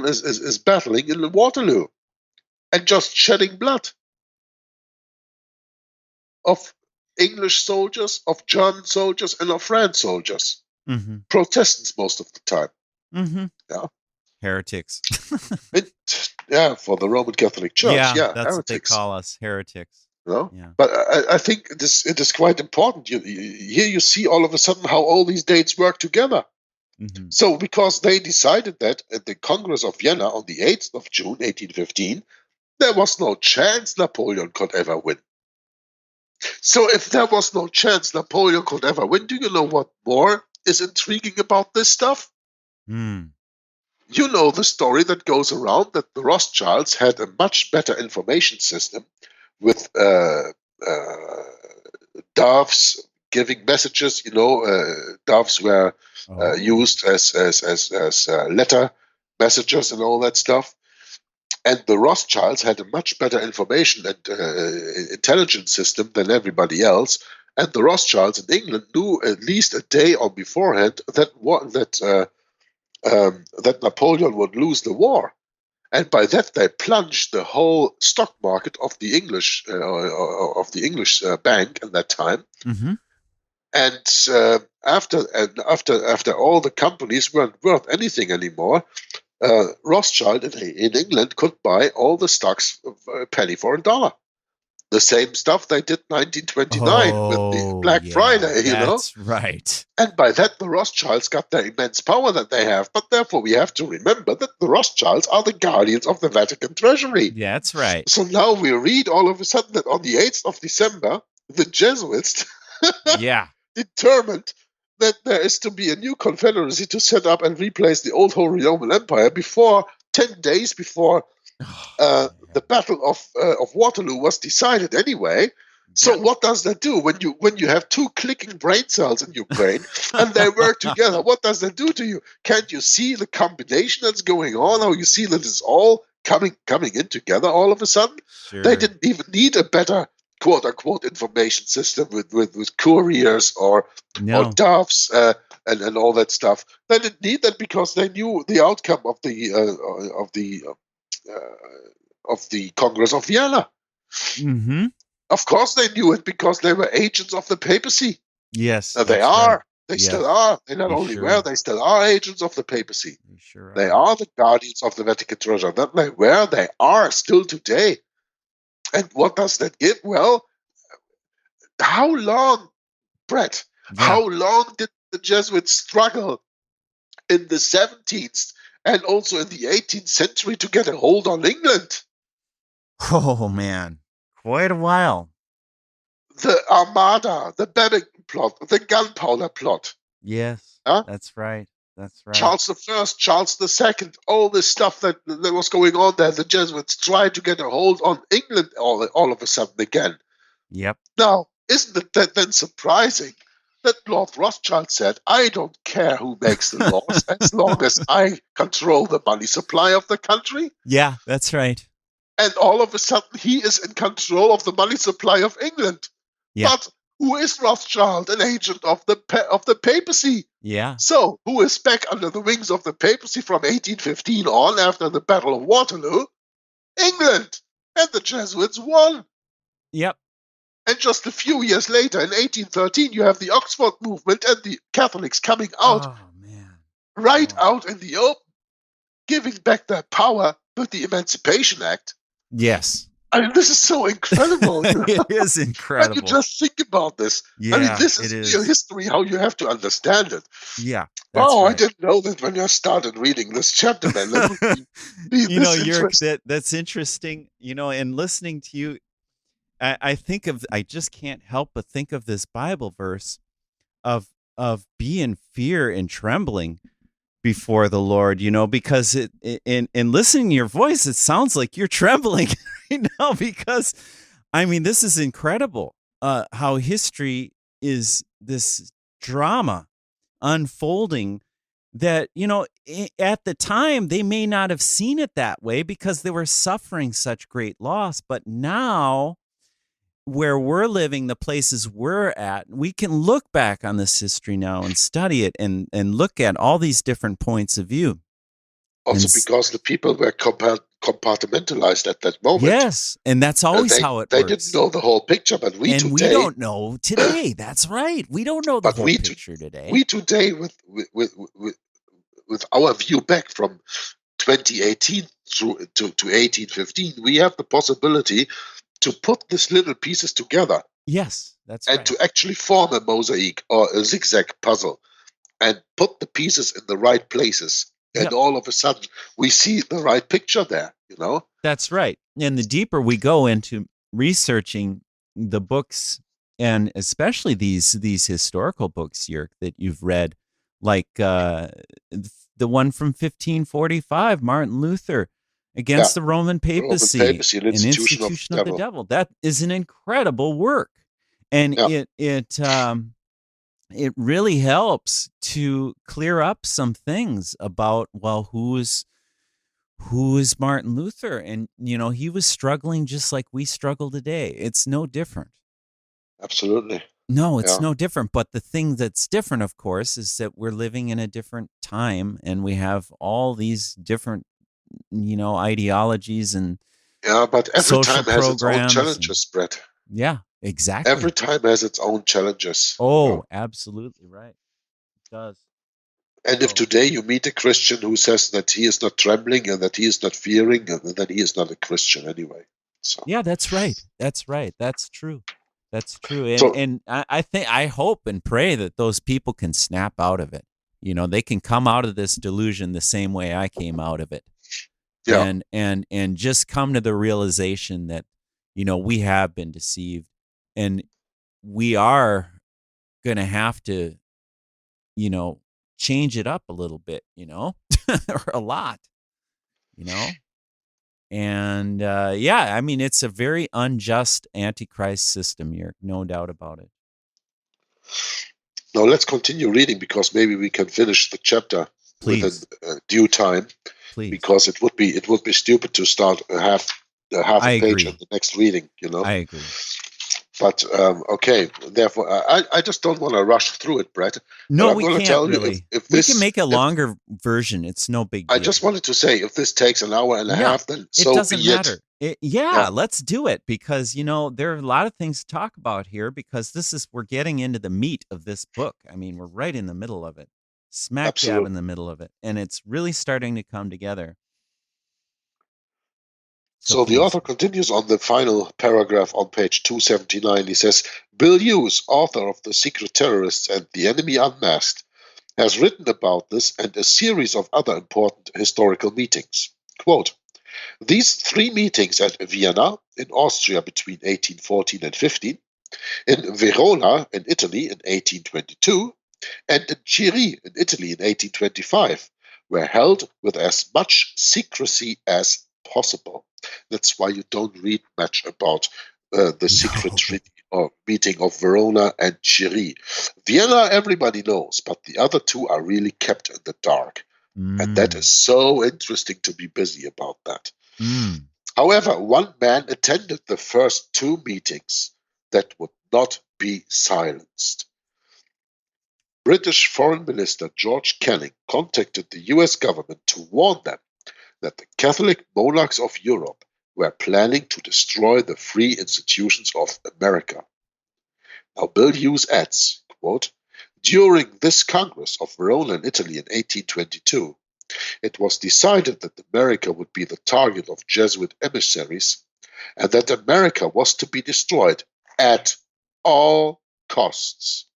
is battling in Waterloo and just shedding blood of English soldiers, of German soldiers, and of French soldiers. Mm-hmm. Protestants most of the time. Mm-hmm. Yeah. Heretics. For the Roman Catholic Church. Yeah, that's heretics. what they call us, heretics. No? Yeah. But I think it is quite important. Here you see all of a sudden how all these dates work together. Mm-hmm. So because they decided that at the Congress of Vienna on the 8th of June, 1815, there was no chance Napoleon could ever win. So if there was no chance Napoleon could ever win, do you know what more is intriguing about this stuff? Mm. You know the story that goes around that the Rothschilds had a much better information system with doves, giving messages. Doves were Oh. used as letter messengers and all that stuff. And the Rothschilds had a much better information and intelligence system than everybody else. And the Rothschilds in England knew at least a day or beforehand that Napoleon would lose the war. And by that, they plunged the whole stock market of the English bank at that time. Mm-hmm. And after all the companies weren't worth anything anymore, Rothschild in England could buy all the stocks a penny for a dollar. The same stuff they did 1929 with the Black Friday, That's right. And by that, the Rothschilds got the immense power that they have. But therefore, we have to remember that the Rothschilds are the guardians of the Vatican treasury. Yeah, that's right. So now we read all of a sudden that on the 8th of December, the Jesuits Yeah. determined that there is to be a new confederacy to set up and replace the old Holy Roman Empire 10 days before the Battle of Waterloo was decided anyway. So what does that do when you have two clicking brain cells in your brain and they work together? What does that do to you? Can't you see the combination that's going on? How you see that it's all coming in together all of a sudden? Sure. They didn't even need a better quote unquote information system with couriers or doves and all that stuff. They didn't need that because they knew the outcome of the Congress of Vienna. Mm-hmm. Of course they knew it because they were agents of the papacy. Yes. They that's are. right. They Yes. still are. They not They only sure were, are. they still are agents of the papacy. You sure They are the guardians of the Vatican treasure. That they were, they are still today. And what does that give? Well, how long, Brett, how long did the Jesuits struggle in the 17th and also in the 18th century to get a hold on England? Oh, man. Quite a while. The Armada, the Babington plot, the Gunpowder plot. Yes. Huh? That's right. That's right. Charles I, Charles II, all this stuff that was going on there. The Jesuits tried to get a hold on England all of a sudden again. Yep. Now, isn't it that then surprising that Lord Rothschild said, I don't care who makes the laws as long as I control the money supply of the country? Yeah, that's right. And all of a sudden he is in control of the money supply of England. Yeah. But who is Rothschild? An agent of the papacy. Yeah. So, who is back under the wings of the papacy from 1815 on after the Battle of Waterloo? England. And the Jesuits won. Yep. And just a few years later, in 1813, you have the Oxford movement and the Catholics coming out, out in the open, giving back their power with the Emancipation Act. Yes. I mean, this is so incredible. It is incredible. When you just think about this. Yeah, I mean, this it is is. real history, how you have to understand it. Yeah. That's Oh, I right. didn't know that when I started reading this chapter, man. That would be You know, this Jörg, interesting. that's interesting. You know, and listening to you, I just can't help but think of this Bible verse of be in fear and trembling before the Lord, you know, because in listening to your voice, it sounds like you're trembling right now because, I mean, this is incredible how history is this drama unfolding that, you know, at the time they may not have seen it that way because they were suffering such great loss. But now, where we're living, the places we're at, we can look back on this history now and study it and look at all these different points of view. Also, And because the people were compartmentalized at that moment. Yes, and that's always how it They works. didn't know the whole picture, but we And today, we don't know today. That's right. We don't know the But whole we picture today. we today with our view back from 2018 through to 1815, we have the possibility to put these little pieces together Yes, that's and right. to actually form a mosaic or a zigzag puzzle and put the pieces in the right places. And Yep. all of a sudden, we see the right picture there, you know? That's right. And the deeper we go into researching the books, and especially these historical books, Jörg, that you've read, like the one from 1545, Martin Luther against the Roman papacy, papacy, an an institution of institution the of the devil. That is an incredible work, and Yeah. it it really helps to clear up some things about, well, who is Martin Luther? And, he was struggling just like we struggle today. It's no different. Absolutely. No, it's Yeah. no different. But the thing that's different, of course, is that we're living in a different time, and we have all these different, ideologies and Yeah, but every social time has its own programs challenges, Brett. yeah, exactly. Every time has its own challenges. Oh, absolutely right. It does. And if So- today you meet a Christian who says that he is not trembling and that he is not fearing, then he is not a Christian anyway. So Yeah, that's right. That's right. That's true. That's true. And So- and I hope and pray that those people can snap out of it. They can come out of this delusion the same way I came out of it. Yeah. And just come to the realization that, we have been deceived, and we are going to have to, change it up a little bit, or a lot, and yeah, I mean, it's a very unjust antichrist system here, no doubt about it. Now let's continue reading, because maybe we can finish the chapter Please. within due time. Please. Because it would be stupid to start a half I a page agree. in the next reading. I agree. But okay, therefore, I just don't want to rush through it, Brett. No, I'm we gonna can't tell you, really. if We this- can make a if- longer version. It's no big deal. I just wanted to say, if this takes an hour and a Yeah, half, then it so doesn't be it. matter. Yeah, Yeah. let's do it, because there are a lot of things to talk about here, because we're getting into the meat of this book. I mean, we're right in the middle of it, smack dab in Absolutely. the middle of it, and it's really starting to come together. So the please. author continues on the final paragraph on page 279. He says, Bill Hughes, author of The Secret Terrorists and The Enemy Unmasked, has written about this and a series of other important historical meetings. Quote, these 3 meetings at Vienna in Austria between 1814 and 15, in Verona in Italy in 1822, and in Chiri in Italy in 1825 were held with as much secrecy as possible. That's why you don't read much about the secret treaty or meeting of Verona and Chiri. Vienna, everybody knows, but the other 2 are really kept in the dark. And that is so interesting to be busy about that. Mm. However, one man attended the first 2 meetings that would not be silenced. British Foreign Minister George Canning contacted the US government to warn them that the Catholic monarchs of Europe were planning to destroy the free institutions of America. Now, Bill Hughes adds, quote, during this Congress of Verona in Italy in 1822, it was decided that America would be the target of Jesuit emissaries and that America was to be destroyed at all costs.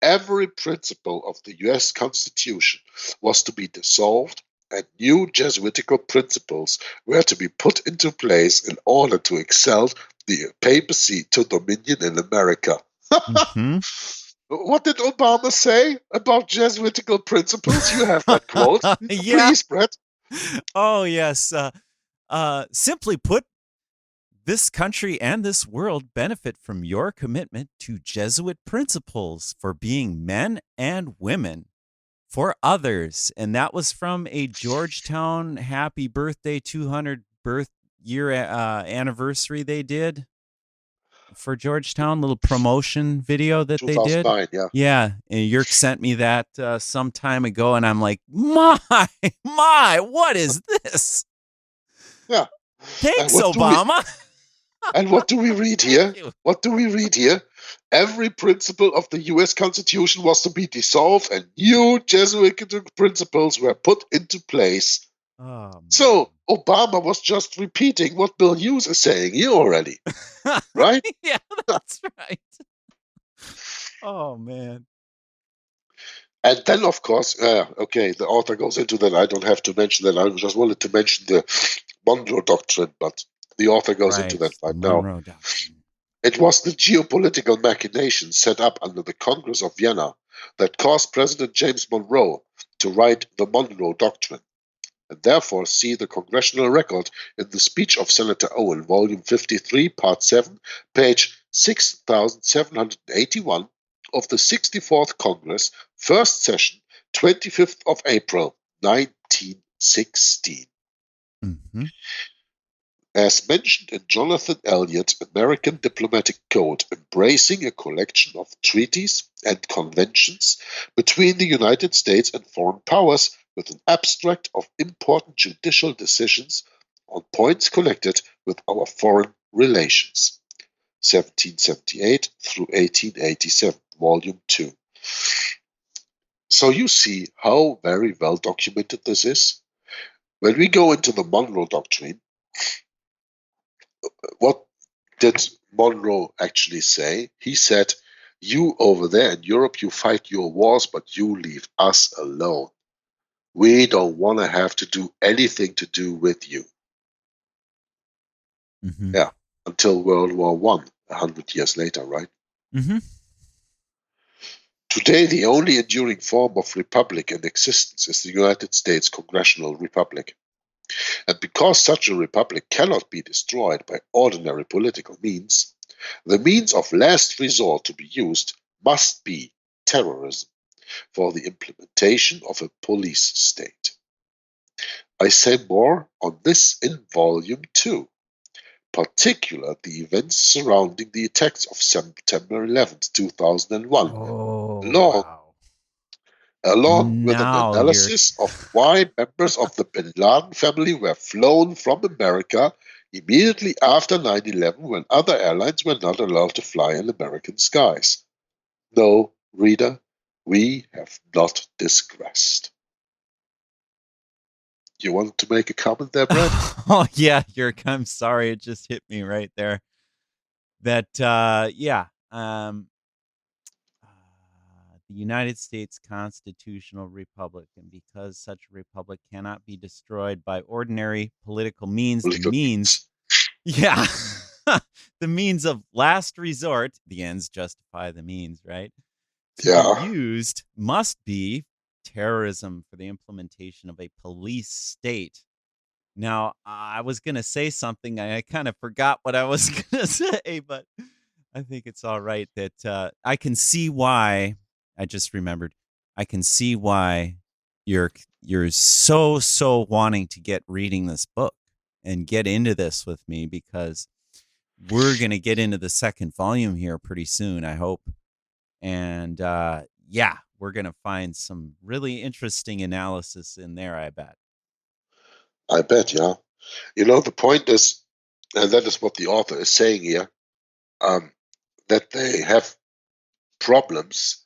Every principle of the US Constitution was to be dissolved, and new Jesuitical principles were to be put into place in order to exalt the papacy to dominion in America. Mhm. What did Obama say about Jesuitical principles? You have that quote. Yeah. Please, Brett. Oh, yes. Simply put, this country and this world benefit from your commitment to Jesuit principles for being men and women for others. And that was from a Georgetown happy birthday 200 birth year anniversary they did for Georgetown, little promotion video that they did. 2009, yeah. Yeah, and Yerk sent me that some time ago, and I'm like, my, what is this? Yeah. Thanks, what do we- Obama. And what do we read here? Thank you. What do we read here? Every principle of the US Constitution was to be dissolved and new Jesuitical principles were put into place. Oh, So Obama was just repeating what Bill Hughes is saying here already, right? yeah, that's right. Oh, man. And then, of course, okay, the author goes into that. I don't have to mention that. I just wanted to mention the Monroe Doctrine, but the author goes into that right now. Monroe Doctrine. It was the geopolitical machinations set up under the Congress of Vienna that caused President James Monroe to write the Monroe Doctrine, and therefore see the congressional record in the speech of Senator Owen, Volume 53, Part 7, page 6781, of the 64th Congress, first session, 25th of April, 1916. Mm-hmm. As mentioned in Jonathan Elliott's American Diplomatic Code, embracing a collection of treaties and conventions between the United States and foreign powers with an abstract of important judicial decisions on points connected with our foreign relations. 1778 through 1887, Volume 2. So you see how very well documented this is. When we go into the Monroe Doctrine, what did Monroe actually say? He said, you over there in Europe, you fight your wars, but you leave us alone. We don't want to have to do anything to do with you. Mm-hmm. Yeah, until World War I, 100 years later, right? Mm-hmm. Today, the only enduring form of republic in existence is the United States Congressional Republic. And because such a republic cannot be destroyed by ordinary political means, the means of last resort to be used must be terrorism for the implementation of a police state. I say more on this in Volume 2, particularly the events surrounding the attacks of September 11th, 2001, along with an Now analysis of why members of the Bin Laden family were flown from America immediately after 9/11 when other airlines were not allowed to fly in American skies. No, reader, we have not digressed. You wanted to make a comment there, Brad? Oh yeah, I'm sorry, it just hit me right there. That the United States constitutional republic, and because such a republic cannot be destroyed by ordinary political means, the means the means of last resort, the ends justify the means, right? To be used must be terrorism for the implementation of a police state. Now, I was going to say something. I kind of forgot what I was going to say, but I think it's all right that I can see why. I just remembered. I can see why you're so wanting to get reading this book and get into this with me, because we're going to get into the second volume here pretty soon, I hope. And we're going to find some really interesting analysis in there, I bet. I bet, yeah. You know, the point is, and that is what the author is saying here, that they have problems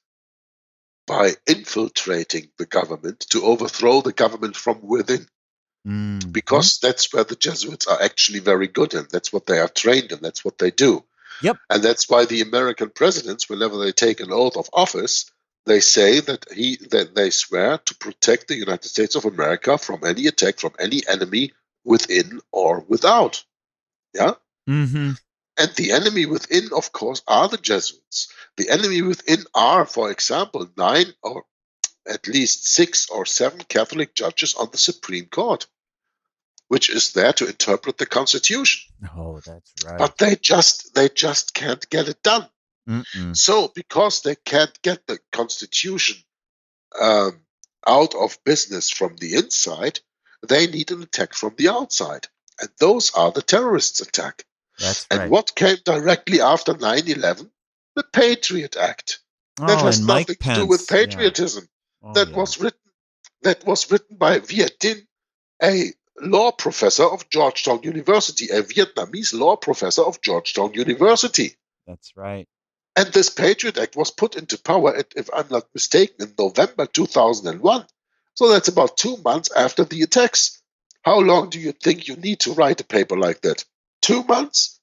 by infiltrating the government to overthrow the government from within. Because that's where the Jesuits are actually very good in. That's what they are trained in. That's what they do. Yep. And that's why the American presidents, whenever they take an oath of office, they say that they swear to protect the United States of America from any attack from any enemy within or without. Yeah? Mm-hmm. And the enemy within, of course, are the Jesuits. The enemy within are, for example, 9 or at least 6 or 7 Catholic judges on the Supreme Court, which is there to interpret the Constitution. Oh, that's right. But they just can't get it done. Mm-mm. So because they can't get the Constitution out of business from the inside, they need an attack from the outside. And those are the terrorists' attack. That's and right. what came directly after 9/11? The Patriot Act. That has and Mike nothing Pence, to do with patriotism. That was written by Viet Dinh, a law professor of Georgetown University, a Vietnamese law professor of Georgetown University. That's right. And this Patriot Act was put into power, if I'm not mistaken, in November 2001. So that's about 2 months after the attacks. How long do you think you need to write a paper like that? 2 months?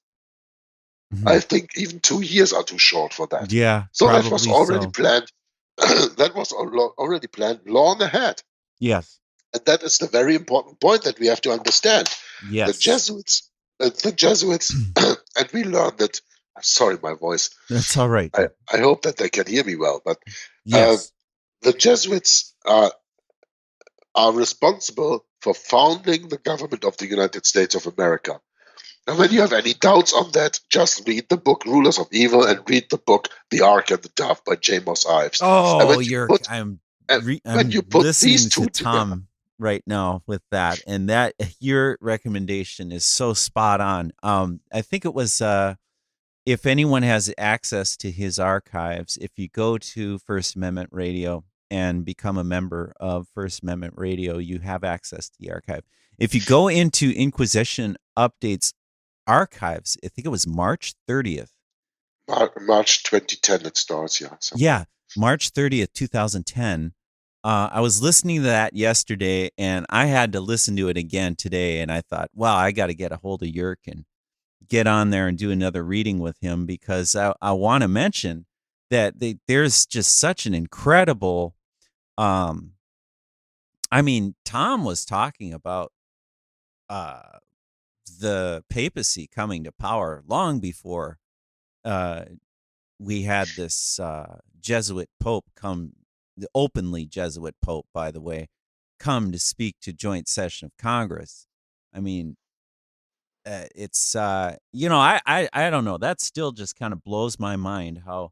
Mm-hmm. I think even 2 years are too short for that. Yeah. So that was already planned. That was already planned long ahead. Yes. And that is the very important point that we have to understand. Yes. The Jesuits, and we learned that. I'm sorry, my voice. That's all right. I hope that they can hear me well. But yes, the Jesuits are responsible for founding the government of the United States of America. And when you have any doubts on that, just read the book Rulers of Evil and read the book The Ark and the Dove by Amos Ives. And Oh, when you put, I'm when you put listening these two to Tom right now with that, and that your recommendation is so spot on. I think it was if anyone has access to his archives, if you go to First Amendment Radio and become a member of First Amendment Radio, you have access to the archive. If you go into Inquisition Updates archives, I think it was March 30th. March 2010 it starts, yeah. So. Yeah, March 30th, 2010. I was listening to that yesterday, and I had to listen to it again today, and I thought, wow, I got to get a hold of Yerk and get on there and do another reading with him, because I want to mention that there's just such an incredible, I mean, Tom was talking about the papacy coming to power long before we had this Jesuit Pope come, the openly Jesuit Pope, by the way, come to speak to joint session of Congress. I mean, it's I don't know. That still just kind of blows my mind how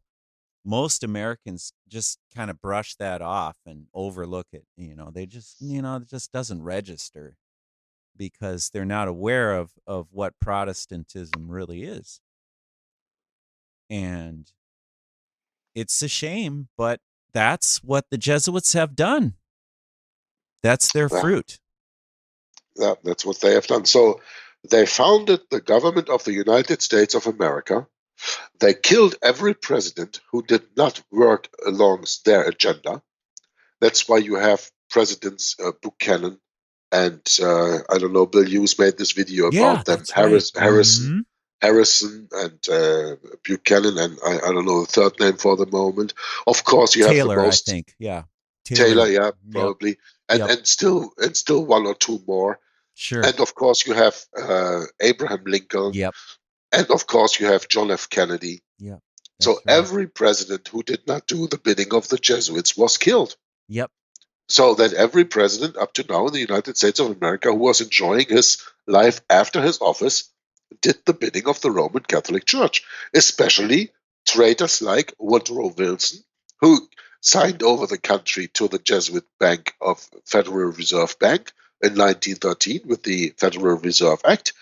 most Americans just kind of brush that off and overlook it. They just, it just doesn't register because they're not aware of what Protestantism really is. And it's a shame, but that's what the Jesuits have done. That's their fruit. Yeah, that's what they have done. So they founded the government of the United States of America. They killed every president who did not work along their agenda. That's why you have Presidents Buchanan and I don't know, Bill Hughes made this video about them. Harrison and Buchanan, and I don't know the third name for the moment. Of course, you Taylor, have the most. I think, yeah. Taylor, yeah, probably, Yep. and still one or two more. Sure. And of course, you have Abraham Lincoln. Yep. And of course, you have John F. Kennedy. Yep. So That's right. every president who did not do the bidding of the Jesuits was killed. Yep. So that every president up to now in the United States of America who was enjoying his life after his office did the bidding of the Roman Catholic Church, especially traitors like Woodrow Wilson, who signed over the country to the Jesuit Bank of Federal Reserve Bank in 1913 with the Federal Reserve Act.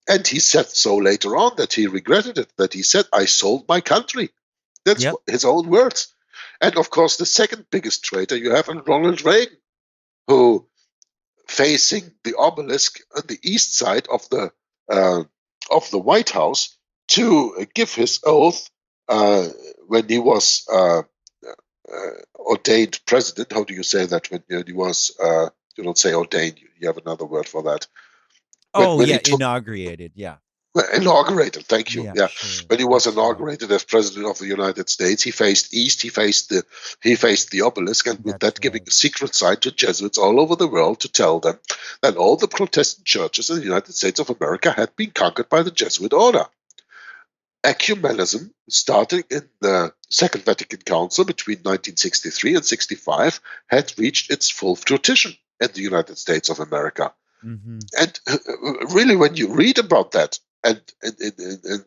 And he said so later on that he regretted it, that he said, I sold my country. That's his own words. And of course, the second biggest traitor you have in Ronald Reagan, who, facing the obelisk on the east side of the White House, to give his oath when he was ordained president. How do you say that when he was? You don't say ordained. You have another word for that. Inaugurated. Yeah. Inaugurated, thank you. Yeah. Sure. When he was inaugurated as president of the United States, he faced east, he faced the obelisk, and with that giving a secret sign to Jesuits all over the world to tell them that all the Protestant churches in the United States of America had been conquered by the Jesuit order. Ecumenism, starting in the Second Vatican Council between 1963 and 65, had reached its full fruition in the United States of America. Mm-hmm. And really, when you read about that, and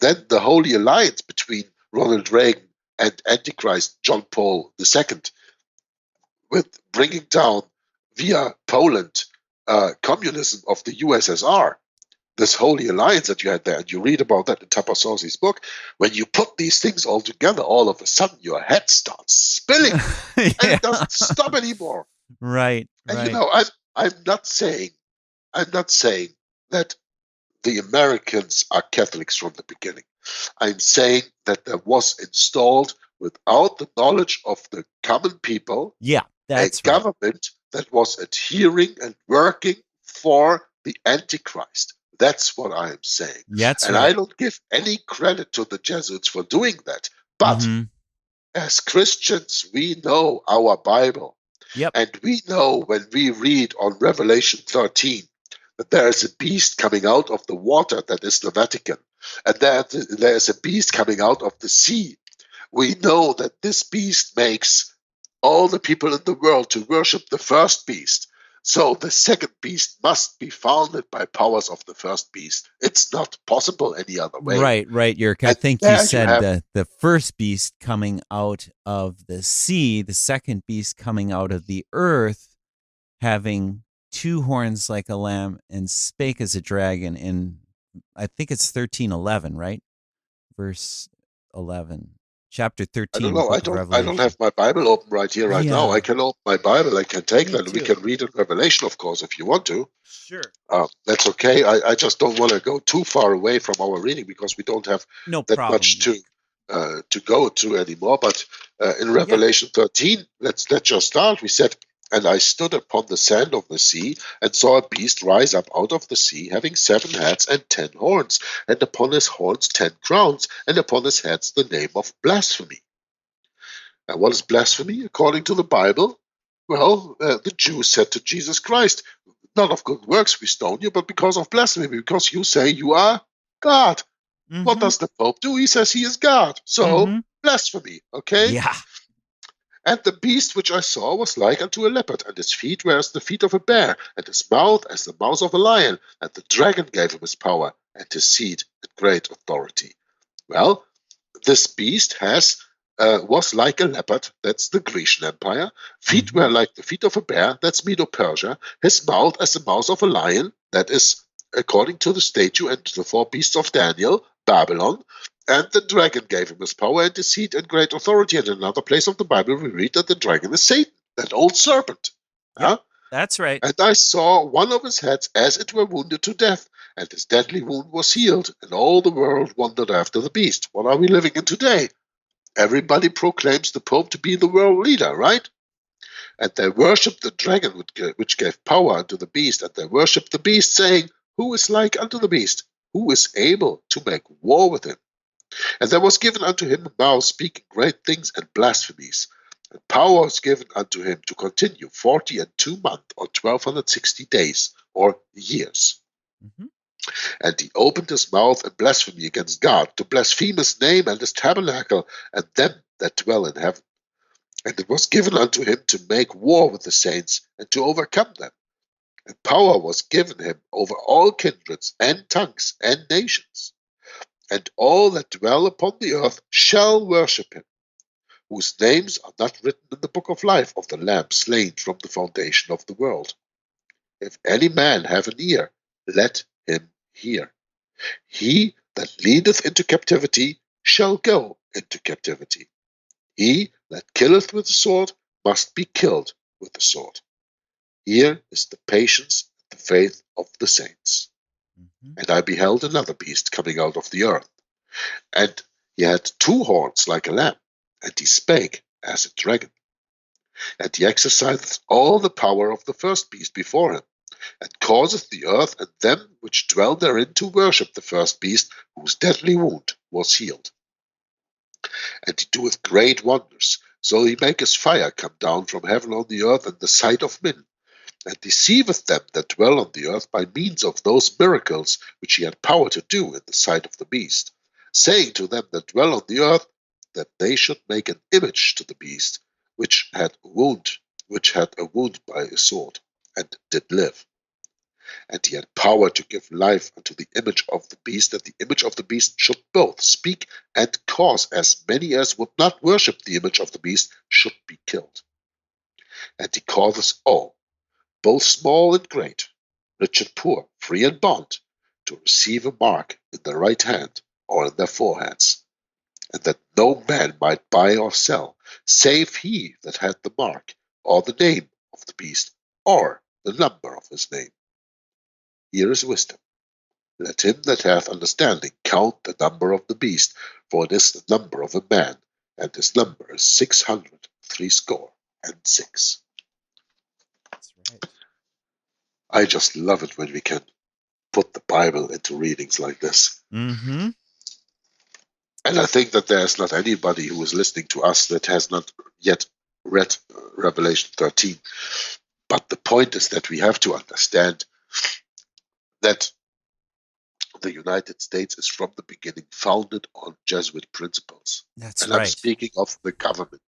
then the Holy Alliance between Ronald Reagan and Antichrist John Paul II, with bringing down via Poland communism of the USSR, this Holy Alliance that you had there, and you read about that in Tapassosi's book, when you put these things all together, all of a sudden your head starts spinning, and it doesn't stop anymore. Right. And I'm not saying that the Americans are Catholics from the beginning. I'm saying that there was installed, without the knowledge of the common people, a government that was adhering and working for the Antichrist. That's what I am saying. I don't give any credit to the Jesuits for doing that. But as Christians, we know our Bible. Yep. And we know when we read on Revelation 13 that there is a beast coming out of the water, that is the Vatican, and that there is a beast coming out of the sea. We know that this beast makes all the people in the world to worship the first beast. So the second beast must be founded by powers of the first beast. It's not possible any other way. Right, Jurk. I And think there you you said have- the first beast coming out of the sea, the second beast coming out of the earth, having two horns like a lamb and spake as a dragon. In I think it's 13:11, right? Verse 11, chapter 13. I don't know. Book of I don't Revelation. have my Bible open right here, right now. Yeah. I can open my Bible. I can take Me that. We too. can read in Revelation, of course, if you want to. Sure. That's okay. I just don't want to go too far away from our reading because we don't have No that problem. much to go to anymore. But in Revelation 13, let's just start. We said, "And I stood upon the sand of the sea, and saw a beast rise up out of the sea, having 7 heads and 10 horns, and upon his horns 10 crowns, and upon his heads the name of blasphemy." And what is blasphemy according to the Bible? Well, the Jews said to Jesus Christ, "Not of good works we stone you, but because of blasphemy, because you say you are God." What does the Pope do? He says he is God. So, blasphemy, okay? Yeah. And the beast which I saw was like unto a leopard, and his feet were as the feet of a bear, and his mouth as the mouth of a lion. And the dragon gave him his power, and his seat and great authority. Well, this beast was like a leopard, that's the Grecian Empire. Feet were like the feet of a bear, that's Medo-Persia. His mouth as the mouth of a lion, that is, according to the statue and the 4 beasts of Daniel, Babylon. And the dragon gave him his power and his seat and great authority. And in another place of the Bible, we read that the dragon is Satan, that old serpent. Huh? That's right. And I saw one of his heads as it were wounded to death, and his deadly wound was healed, and all the world wondered after the beast. What are we living in today? Everybody proclaims the Pope to be the world leader, right? And they worship the dragon which gave power unto the beast, and they worship the beast, saying, "Who is like unto the beast? Who is able to make war with him?" And there was given unto him a mouth speaking great things and blasphemies. And power was given unto him to continue 42 months, or 1260 days, or years. And he opened his mouth in blasphemy against God, to blaspheme his name and his tabernacle, and them that dwell in heaven. And it was given unto him to make war with the saints, and to overcome them. And power was given him over all kindreds, and tongues, and nations. And all that dwell upon the earth shall worship him, whose names are not written in the book of life of the Lamb slain from the foundation of the world. If any man have an ear, let him hear. He that leadeth into captivity shall go into captivity. He that killeth with the sword must be killed with the sword. Here is the patience and the faith of the saints. And I beheld another beast coming out of the earth, and he had 2 horns like a lamb, and he spake as a dragon. And he exerciseth all the power of the first beast before him, and causeth the earth and them which dwell therein to worship the first beast, whose deadly wound was healed. And he doeth great wonders, so he maketh fire come down from heaven on the earth in the sight of men, and deceiveth them that dwell on the earth by means of those miracles which he had power to do in the sight of the beast, saying to them that dwell on the earth that they should make an image to the beast, which had a wound by a sword, and did live. And he had power to give life unto the image of the beast, that the image of the beast should both speak and cause as many as would not worship the image of the beast should be killed. And he causeth all, both small and great, rich and poor, free and bond, to receive a mark in their right hand or in their foreheads, and that no man might buy or sell, save he that had the mark, or the name of the beast, or the number of his name. Here is wisdom. Let him that hath understanding count the number of the beast, for it is the number of a man, and his number is 666. That's right. I just love it when we can put the Bible into readings like this. Mm-hmm. And I think that there's not anybody who is listening to us that has not yet read Revelation 13. But the point is that we have to understand that the United States is from the beginning founded on Jesuit principles. That's and right. I'm speaking of the government.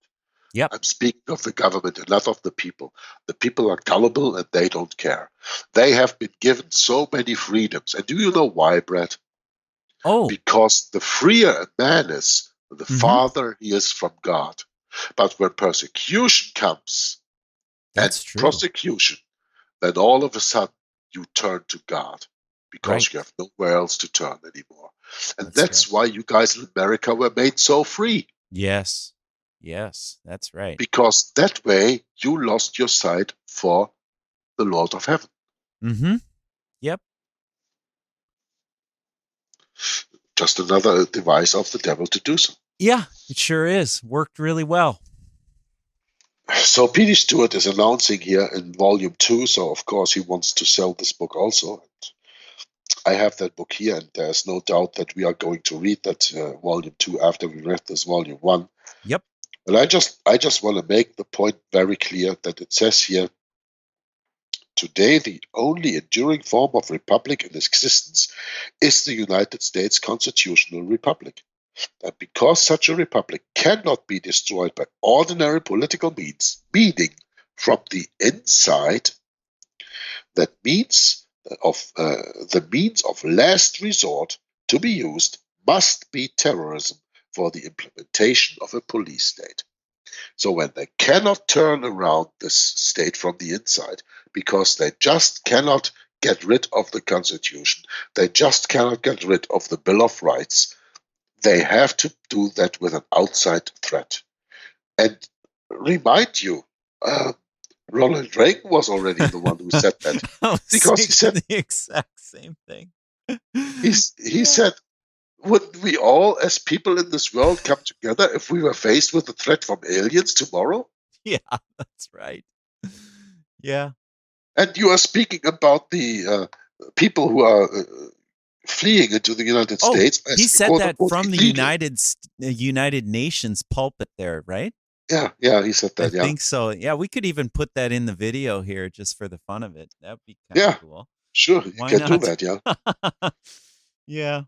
Yep. I'm speaking of the government and not of the people. The people are gullible and they don't care. They have been given so many freedoms. And do you know why, Brett? Oh, Because the freer a man is, the Mhm. farther he is from God. But when persecution comes, that's and true. prosecution, then all of a sudden you turn to God because Right. you have nowhere else to turn anymore. And That's that's why you guys in America were made so free, Yes. Yes, that's right. because that way you lost your sight for the Lord of Heaven. Mm-hmm. Yep. Just another device of the devil to do so. Yeah, it sure is. Worked really well. So P.D. Stewart is announcing here in volume 2, so of course he wants to sell this book also. And I have that book here, and there's no doubt that we are going to read that volume 2 after we read this volume 1. Yep. And I just want to make the point very clear that it says here, today the only enduring form of republic in existence is the United States constitutional republic. And because such a republic cannot be destroyed by ordinary political means, meaning from the inside, that means the means of last resort to be used must be terrorism for the implementation of a police state. So when they cannot turn around this state from the inside because they just cannot get rid of the Constitution, they just cannot get rid of the Bill of Rights, they have to do that with an outside threat. And remind you, Ronald Reagan was already the one who said that. I was Because he thinking said- the exact same thing. He said, wouldn't we all, as people in this world, come together if we were faced with a threat from aliens tomorrow? Yeah, that's right. Yeah. And you are speaking about the people who are fleeing into the United Oh, States. As he said quote, that unquote, from the illegal. United Nations pulpit there, right? Yeah, he said I that, yeah. think so. Yeah, we could even put that in the video here just for the fun of it. That'd be kind Yeah. of cool. Sure, you Why can not? do that, yeah. Yeah.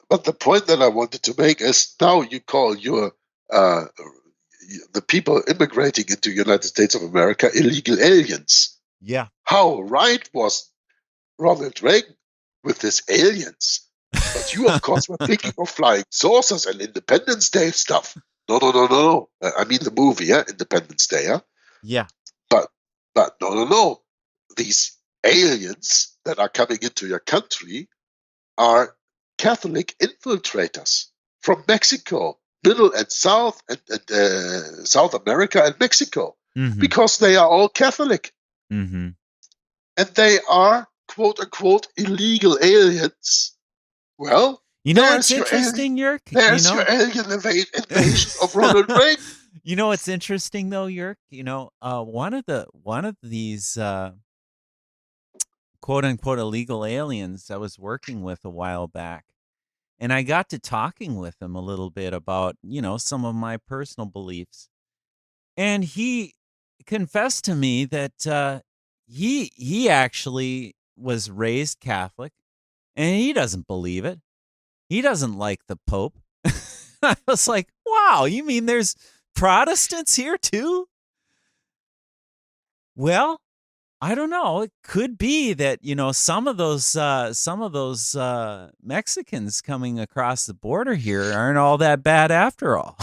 But the point that I wanted to make is now you call your the people immigrating into the United States of America illegal aliens. Yeah. How right was Ronald Reagan with his aliens? But you, of course, were thinking of flying saucers and Independence Day stuff. No. I mean the movie, yeah, Independence Day, yeah. Yeah. But no. These aliens that are coming into your country are Catholic infiltrators from Mexico, Middle and South, and South America and Mexico, Mm-hmm. because they are all Catholic. Mm-hmm. And they are, quote unquote, illegal aliens. Well, You know there's what's your interesting, Yerk? there's You know, your alien invasion of Ronald Reagan. you know what's interesting though, Yerk? You know, one of these quote unquote illegal aliens I was working with a while back, and I got to talking with him a little bit about, you know, some of my personal beliefs. And he confessed to me that he actually was raised Catholic, and he doesn't believe it. He doesn't like the Pope. I was like, wow, you mean there's Protestants here too? Well, I don't know. It could be that, you know, some of those Mexicans coming across the border here aren't all that bad after all.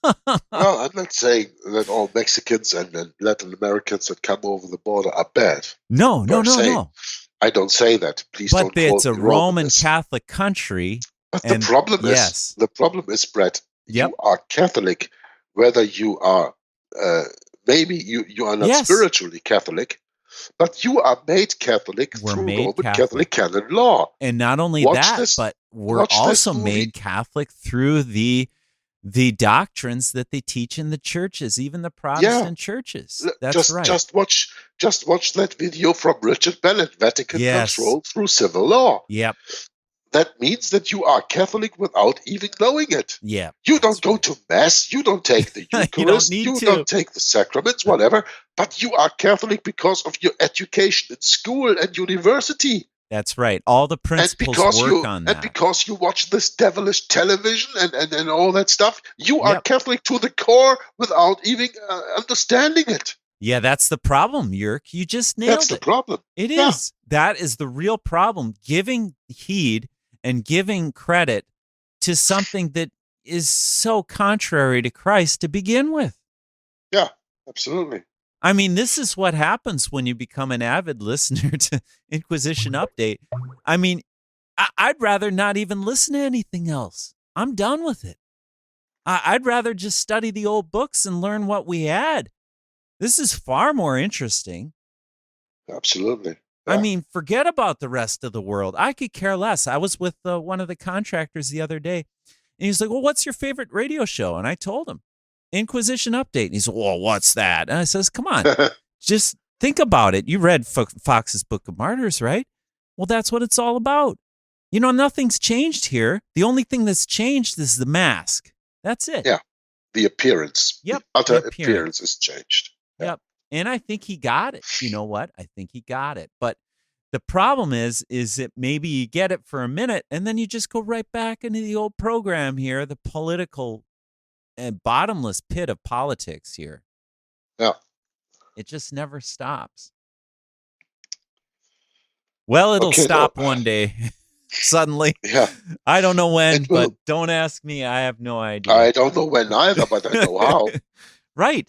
Well, I'm not saying that all Mexicans and Latin Americans that come over the border are bad. No. I don't say that. Please But don't quote it's a me wrong on Roman this. Catholic country. But the and- problem yes. is, Brett, Yep. you are Catholic, whether you are maybe you are not Yes. spiritually Catholic, but you are made Catholic We're through made Roman Catholic. Catholic canon law. And not only Watch that, this- but we're watch this also movie. made Catholic through the doctrines that they teach in the churches, even the Protestant churches. That's just, right. Just watch that video from Richard Bennett, Vatican Yes. control through civil law. Yep. That means that you are Catholic without even knowing it. Yeah. You don't go to mass, you don't take the You don't Eucharist, need you to. don't take the sacraments, whatever, but you are Catholic because of your education in school and university. That's right. All the And principles because work you on and that. because you watch this devilish television and all that stuff, you are Yep. Catholic to the core without even understanding it. Yeah, that's the problem, Yerk. You just That's nailed the it. problem. It Yeah. is. That is the real problem. Giving heed and giving credit to something that is so contrary to Christ to begin with. Yeah, absolutely. I mean, this is what happens when you become an avid listener to Inquisition Update. I mean, I'd rather not even listen to anything else. I'm done with it. I'd rather just study the old books and learn what we had. This is far more interesting. Absolutely. I Yeah. mean, forget about the rest of the world. I could care less. I was with one of the contractors the other day, and he's like, well, what's your favorite radio show? And I told him, Inquisition Update. And he's like, well, what's that? And I says, come on, just think about it. You read Fox's Book of Martyrs, right? Well, that's what it's all about. You know, nothing's changed here. The only thing that's changed is the mask. That's it. Yeah. The appearance. Yep, The utter the appearance. appearance is changed. Yeah. Yep. And I think he got it. You know what? I think he got it. But the problem is that maybe you get it for a minute and then you just go right back into the old program here, the political and bottomless pit of politics here. Yeah. It just never stops. Well, it'll Okay, stop no. one day. Suddenly. Yeah. I don't know when, It will. but don't ask me. I have no idea. I don't know when either, but I know how. Right.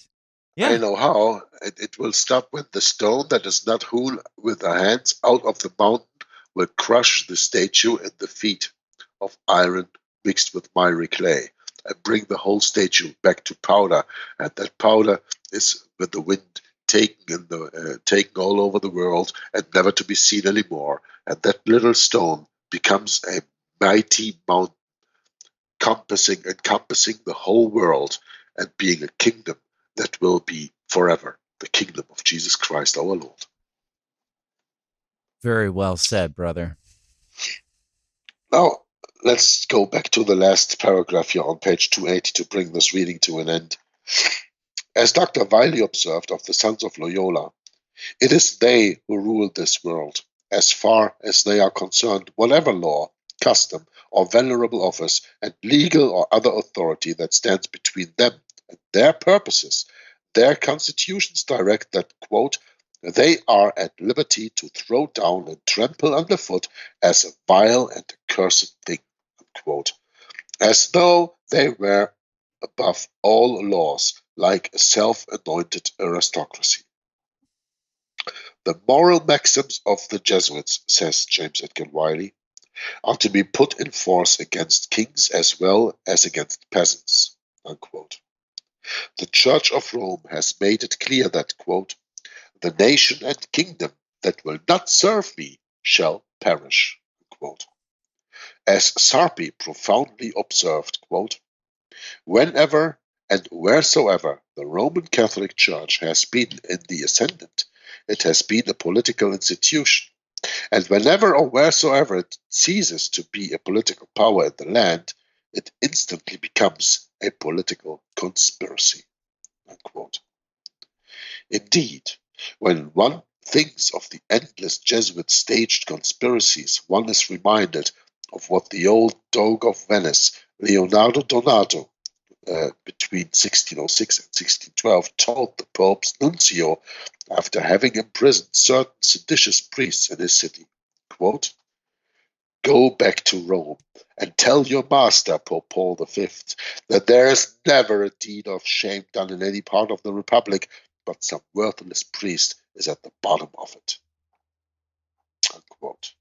I Yeah. know how. It will stop when the stone that is not hewn with the hands out of the mountain will crush the statue in the feet of iron mixed with miry clay and bring the whole statue back to powder. And that powder is with the wind taken all over the world and never to be seen anymore. And that little stone becomes a mighty mountain encompassing the whole world and being a kingdom that will be forever, the kingdom of Jesus Christ our Lord. Very well said, brother. Now, let's go back to the last paragraph here on page 280 to bring this reading to an end. As Dr. Wiley observed of the Sons of Loyola, it is they who rule this world, as far as they are concerned, whatever law, custom, or venerable office and legal or other authority that stands between them and their purposes, their constitutions direct that, quote, they are at liberty to throw down and trample underfoot as a vile and accursed thing, unquote, as though they were above all laws, like a self-anointed aristocracy. The moral maxims of the Jesuits, says James Edgar Wiley, are to be put in force against kings as well as against peasants, unquote. The Church of Rome has made it clear that, quote, the nation and kingdom that will not serve me shall perish, unquote. As Sarpi profoundly observed, quote, whenever and wheresoever the Roman Catholic Church has been in the ascendant, it has been a political institution, and whenever or wheresoever it ceases to be a political power in the land, it instantly becomes a political conspiracy, unquote. Indeed, when one thinks of the endless Jesuit staged conspiracies, one is reminded of what the old Doge of Venice, Leonardo Donato, between 1606 and 1612, told the Pope's nuncio after having imprisoned certain seditious priests in his city, quote, go back to Rome and tell your master, Pope Paul V, that there is never a deed of shame done in any part of the Republic, but some worthless priest is at the bottom of it, unquote.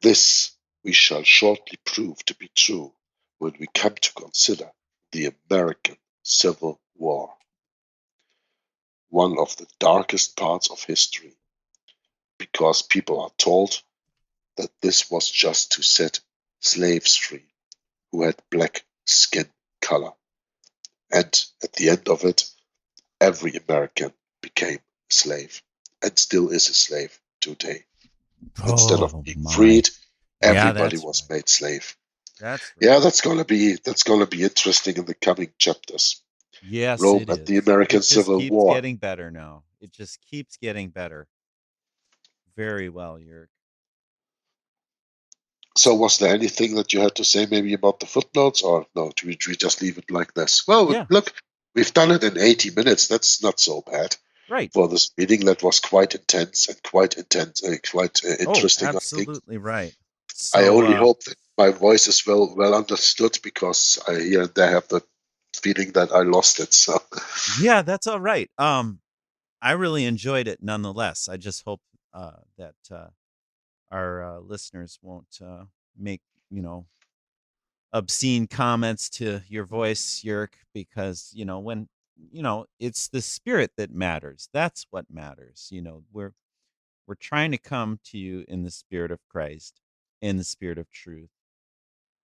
This we shall shortly prove to be true when we come to consider the American Civil War, one of the darkest parts of history, because people are told that this was just to set slaves free who had black skin color. And at the end of it, every American became a slave and still is a slave today. Instead of being freed, everybody was made slave. That's Yeah, that's gonna be interesting in the coming chapters. yes, Rome it and is. the American It just Civil keeps War. getting better now. It just keeps getting better. Very well, Yerk. So was there anything that you had to say maybe about the footnotes, or no, do we just leave it like this? Well, Yeah. look, we've done it in 80 minutes. That's not so bad Right. for this meeting. That was quite intense and quite interesting, I think. Absolutely right. I So, only hope that my voice is well understood, because I here and there have the feeling that I lost it. So yeah, that's all right. I really enjoyed it nonetheless. I just hope that our listeners won't make, obscene comments to your voice, Yerk, because, when, it's the spirit that matters. That's what matters. We're trying to come to you in the spirit of Christ, in the spirit of truth.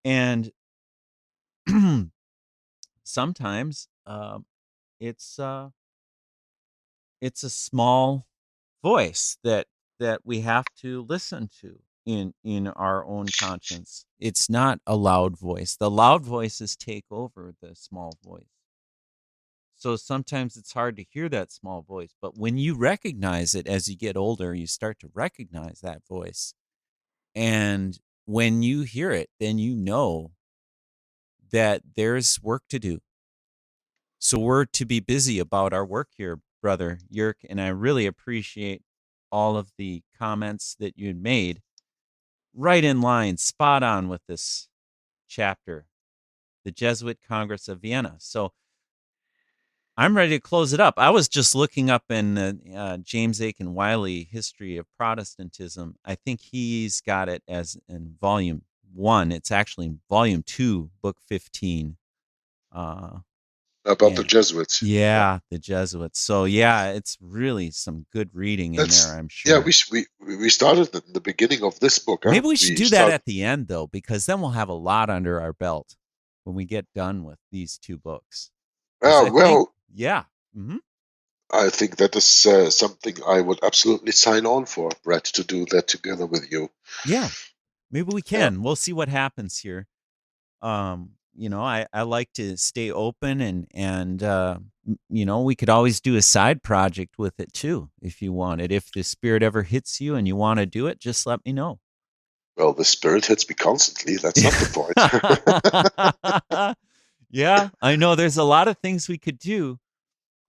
And sometimes it's a small voice that we have to listen to in our own conscience. It's not a loud voice. The loud voices take over the small voice. So sometimes it's hard to hear that small voice, but when you recognize it as you get older, you start to recognize that voice. And when you hear it, then you know that there's work to do. So we're to be busy about our work here, Brother Yerk, and I really appreciate all of the comments that you had made. Right in line, spot on with this chapter, the Jesuit Congress of Vienna. So I'm ready to close it up. I was just looking up in the James Aiken Wiley History of Protestantism. I think he's got it as in volume 1. It's actually in volume 2, book 15. about the Jesuits. Yeah, the Jesuits. So yeah, it's really some good reading in there, I'm sure. Yeah, we started at the beginning of this book. Maybe we should do that at the end, though, because then we'll have a lot under our belt when we get done with these 2 books. Yeah. Mm-hmm. I think that is something I would absolutely sign on for, Brett, to do that together with you. Yeah, maybe we can. Yeah. We'll see what happens here. I like to stay open and we could always do a side project with it too, if you wanted. If the spirit ever hits you and you want to do it, just let me know. Well, the spirit hits me constantly. That's not the point. Yeah, I know there's a lot of things we could do,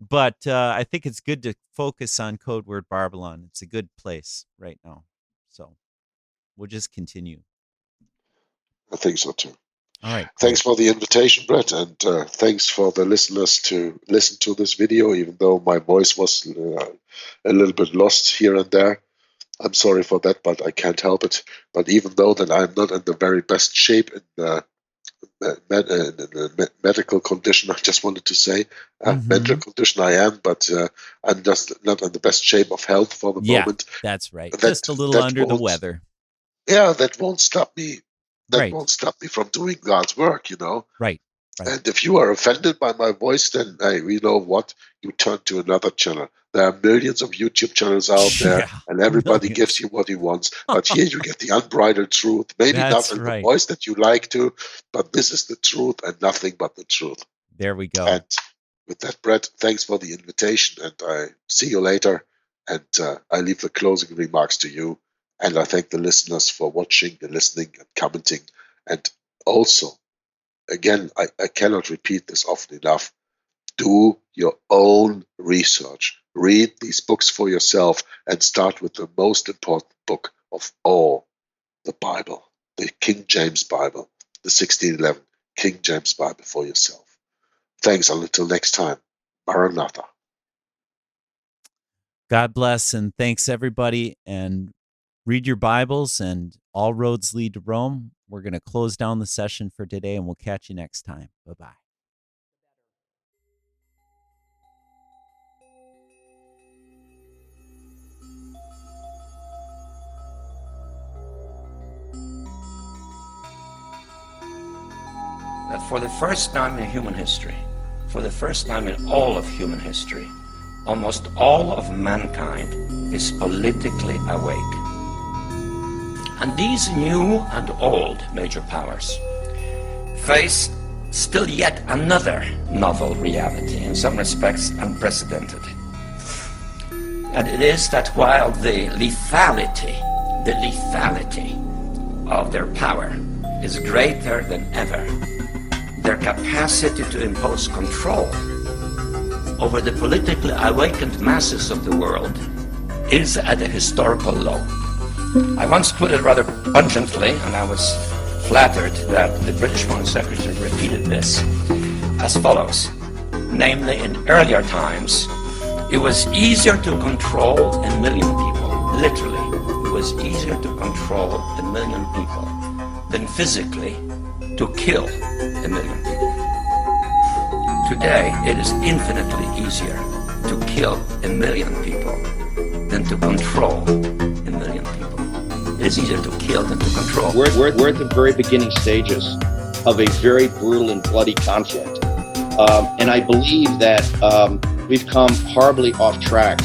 but I think it's good to focus on Code Word Barbelon. It's a good place right now. So we'll just continue. I think so too. All right. Thanks for the invitation, Brett, and thanks for the listeners to listen to this video, even though my voice was a little bit lost here and there. I'm sorry for that, but I can't help it. But even though that I'm not in the very best shape in the medical condition, I just wanted to say, mental condition I am, but I'm just not in the best shape of health for the moment. That's right. Just a little under the weather. Yeah, that won't stop me. That won't stop me from doing God's work, Right. And if you are offended by my voice, then hey, you know what? You turn to another channel. There are millions of YouTube channels out there, and everybody gives you what he wants. But here you get the unbridled truth. Maybe not in the voice that you like to, but this is the truth and nothing but the truth. There we go. And with that, Brett, thanks for the invitation, and I see you later. And I leave the closing remarks to you. And I thank the listeners for watching and listening and commenting. And also, again, I cannot repeat this often enough. Do your own research. Read these books for yourself and start with the most important book of all, the Bible, the King James Bible, the 1611 King James Bible for yourself. Thanks, and until next time. Maranatha. God bless, and thanks, everybody. And read your Bibles, and all roads lead to Rome. We're going to close down the session for today, and we'll catch you next time. Bye-bye. That for the first time in human history, for the first time in all of human history, almost all of mankind is politically awake. And these new and old major powers face still yet another novel reality, in some respects unprecedented. And it is that while the lethality of their power is greater than ever. Their capacity to impose control over the politically awakened masses of the world is at a historical low. I once put it rather pungently, and I was flattered that the British Foreign Secretary repeated this, as follows. Namely, in earlier times, it was easier to control 1 million people, literally. It was easier to control 1 million people than physically to kill 1 million people. Today, it is infinitely easier to kill 1 million people than to control 1 million people. It is easier to kill than to control. We're at the very beginning stages of a very brutal and bloody conflict. And I believe that we've come horribly off track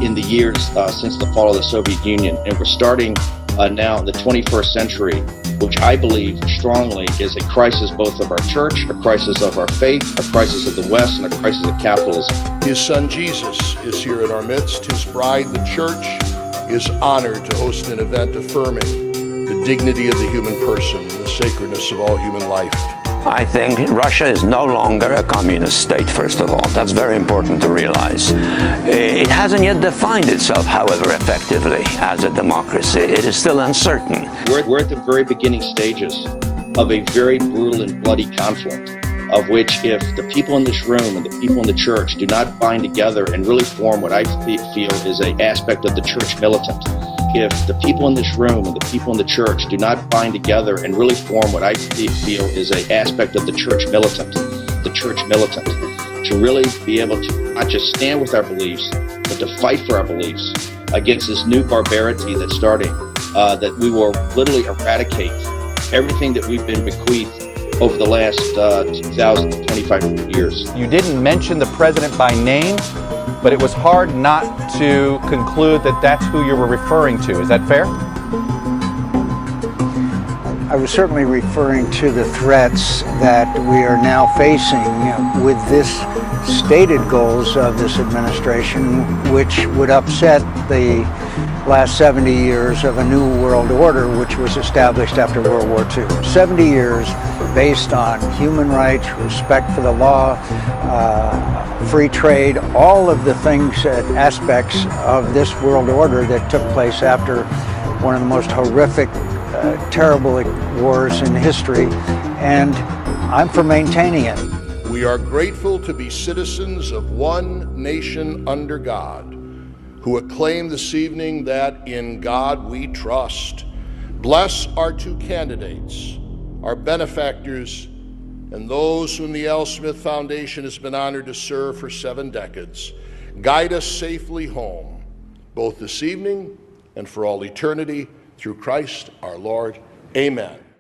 in the years since the fall of the Soviet Union. And we're starting now in the 21st century, which I believe strongly is a crisis both of our church, a crisis of our faith, a crisis of the West, and a crisis of capitalism. His son Jesus is here in our midst. His bride, the church, is honored to host an event affirming the dignity of the human person and the sacredness of all human life. I think Russia is no longer a communist state, first of all. That's very important to realize. It hasn't yet defined itself, however, effectively as a democracy. It is still uncertain. We're at the very beginning stages of a very brutal and bloody conflict, of which if the people in this room and the people in the church do not bind together and really form what I feel is an aspect of the church militant, if the people in this room and the people in the church do not bind together and really form what I feel is an aspect of the church militant, to really be able to not just stand with our beliefs, but to fight for our beliefs against this new barbarity that's starting, that we will literally eradicate everything that we've been bequeathed over the last 2,025 years. You didn't mention the president by name, but it was hard not to conclude that that's who you were referring to. Is that fair? I was certainly referring to the threats that we are now facing with this stated goals of this administration, which would upset the last 70 years of a new world order, which was established after World War II. 70 years based on human rights, respect for the law, free trade, all of the things, aspects of this world order that took place after one of the most horrific, terrible wars in history, and I'm for maintaining it. We are grateful to be citizens of one nation under God, who acclaim this evening that in God we trust. Bless our two candidates, our benefactors, and those whom the L. Smith Foundation has been honored to serve for 7 decades. Guide us safely home, both this evening and for all eternity, through Christ our Lord. Amen.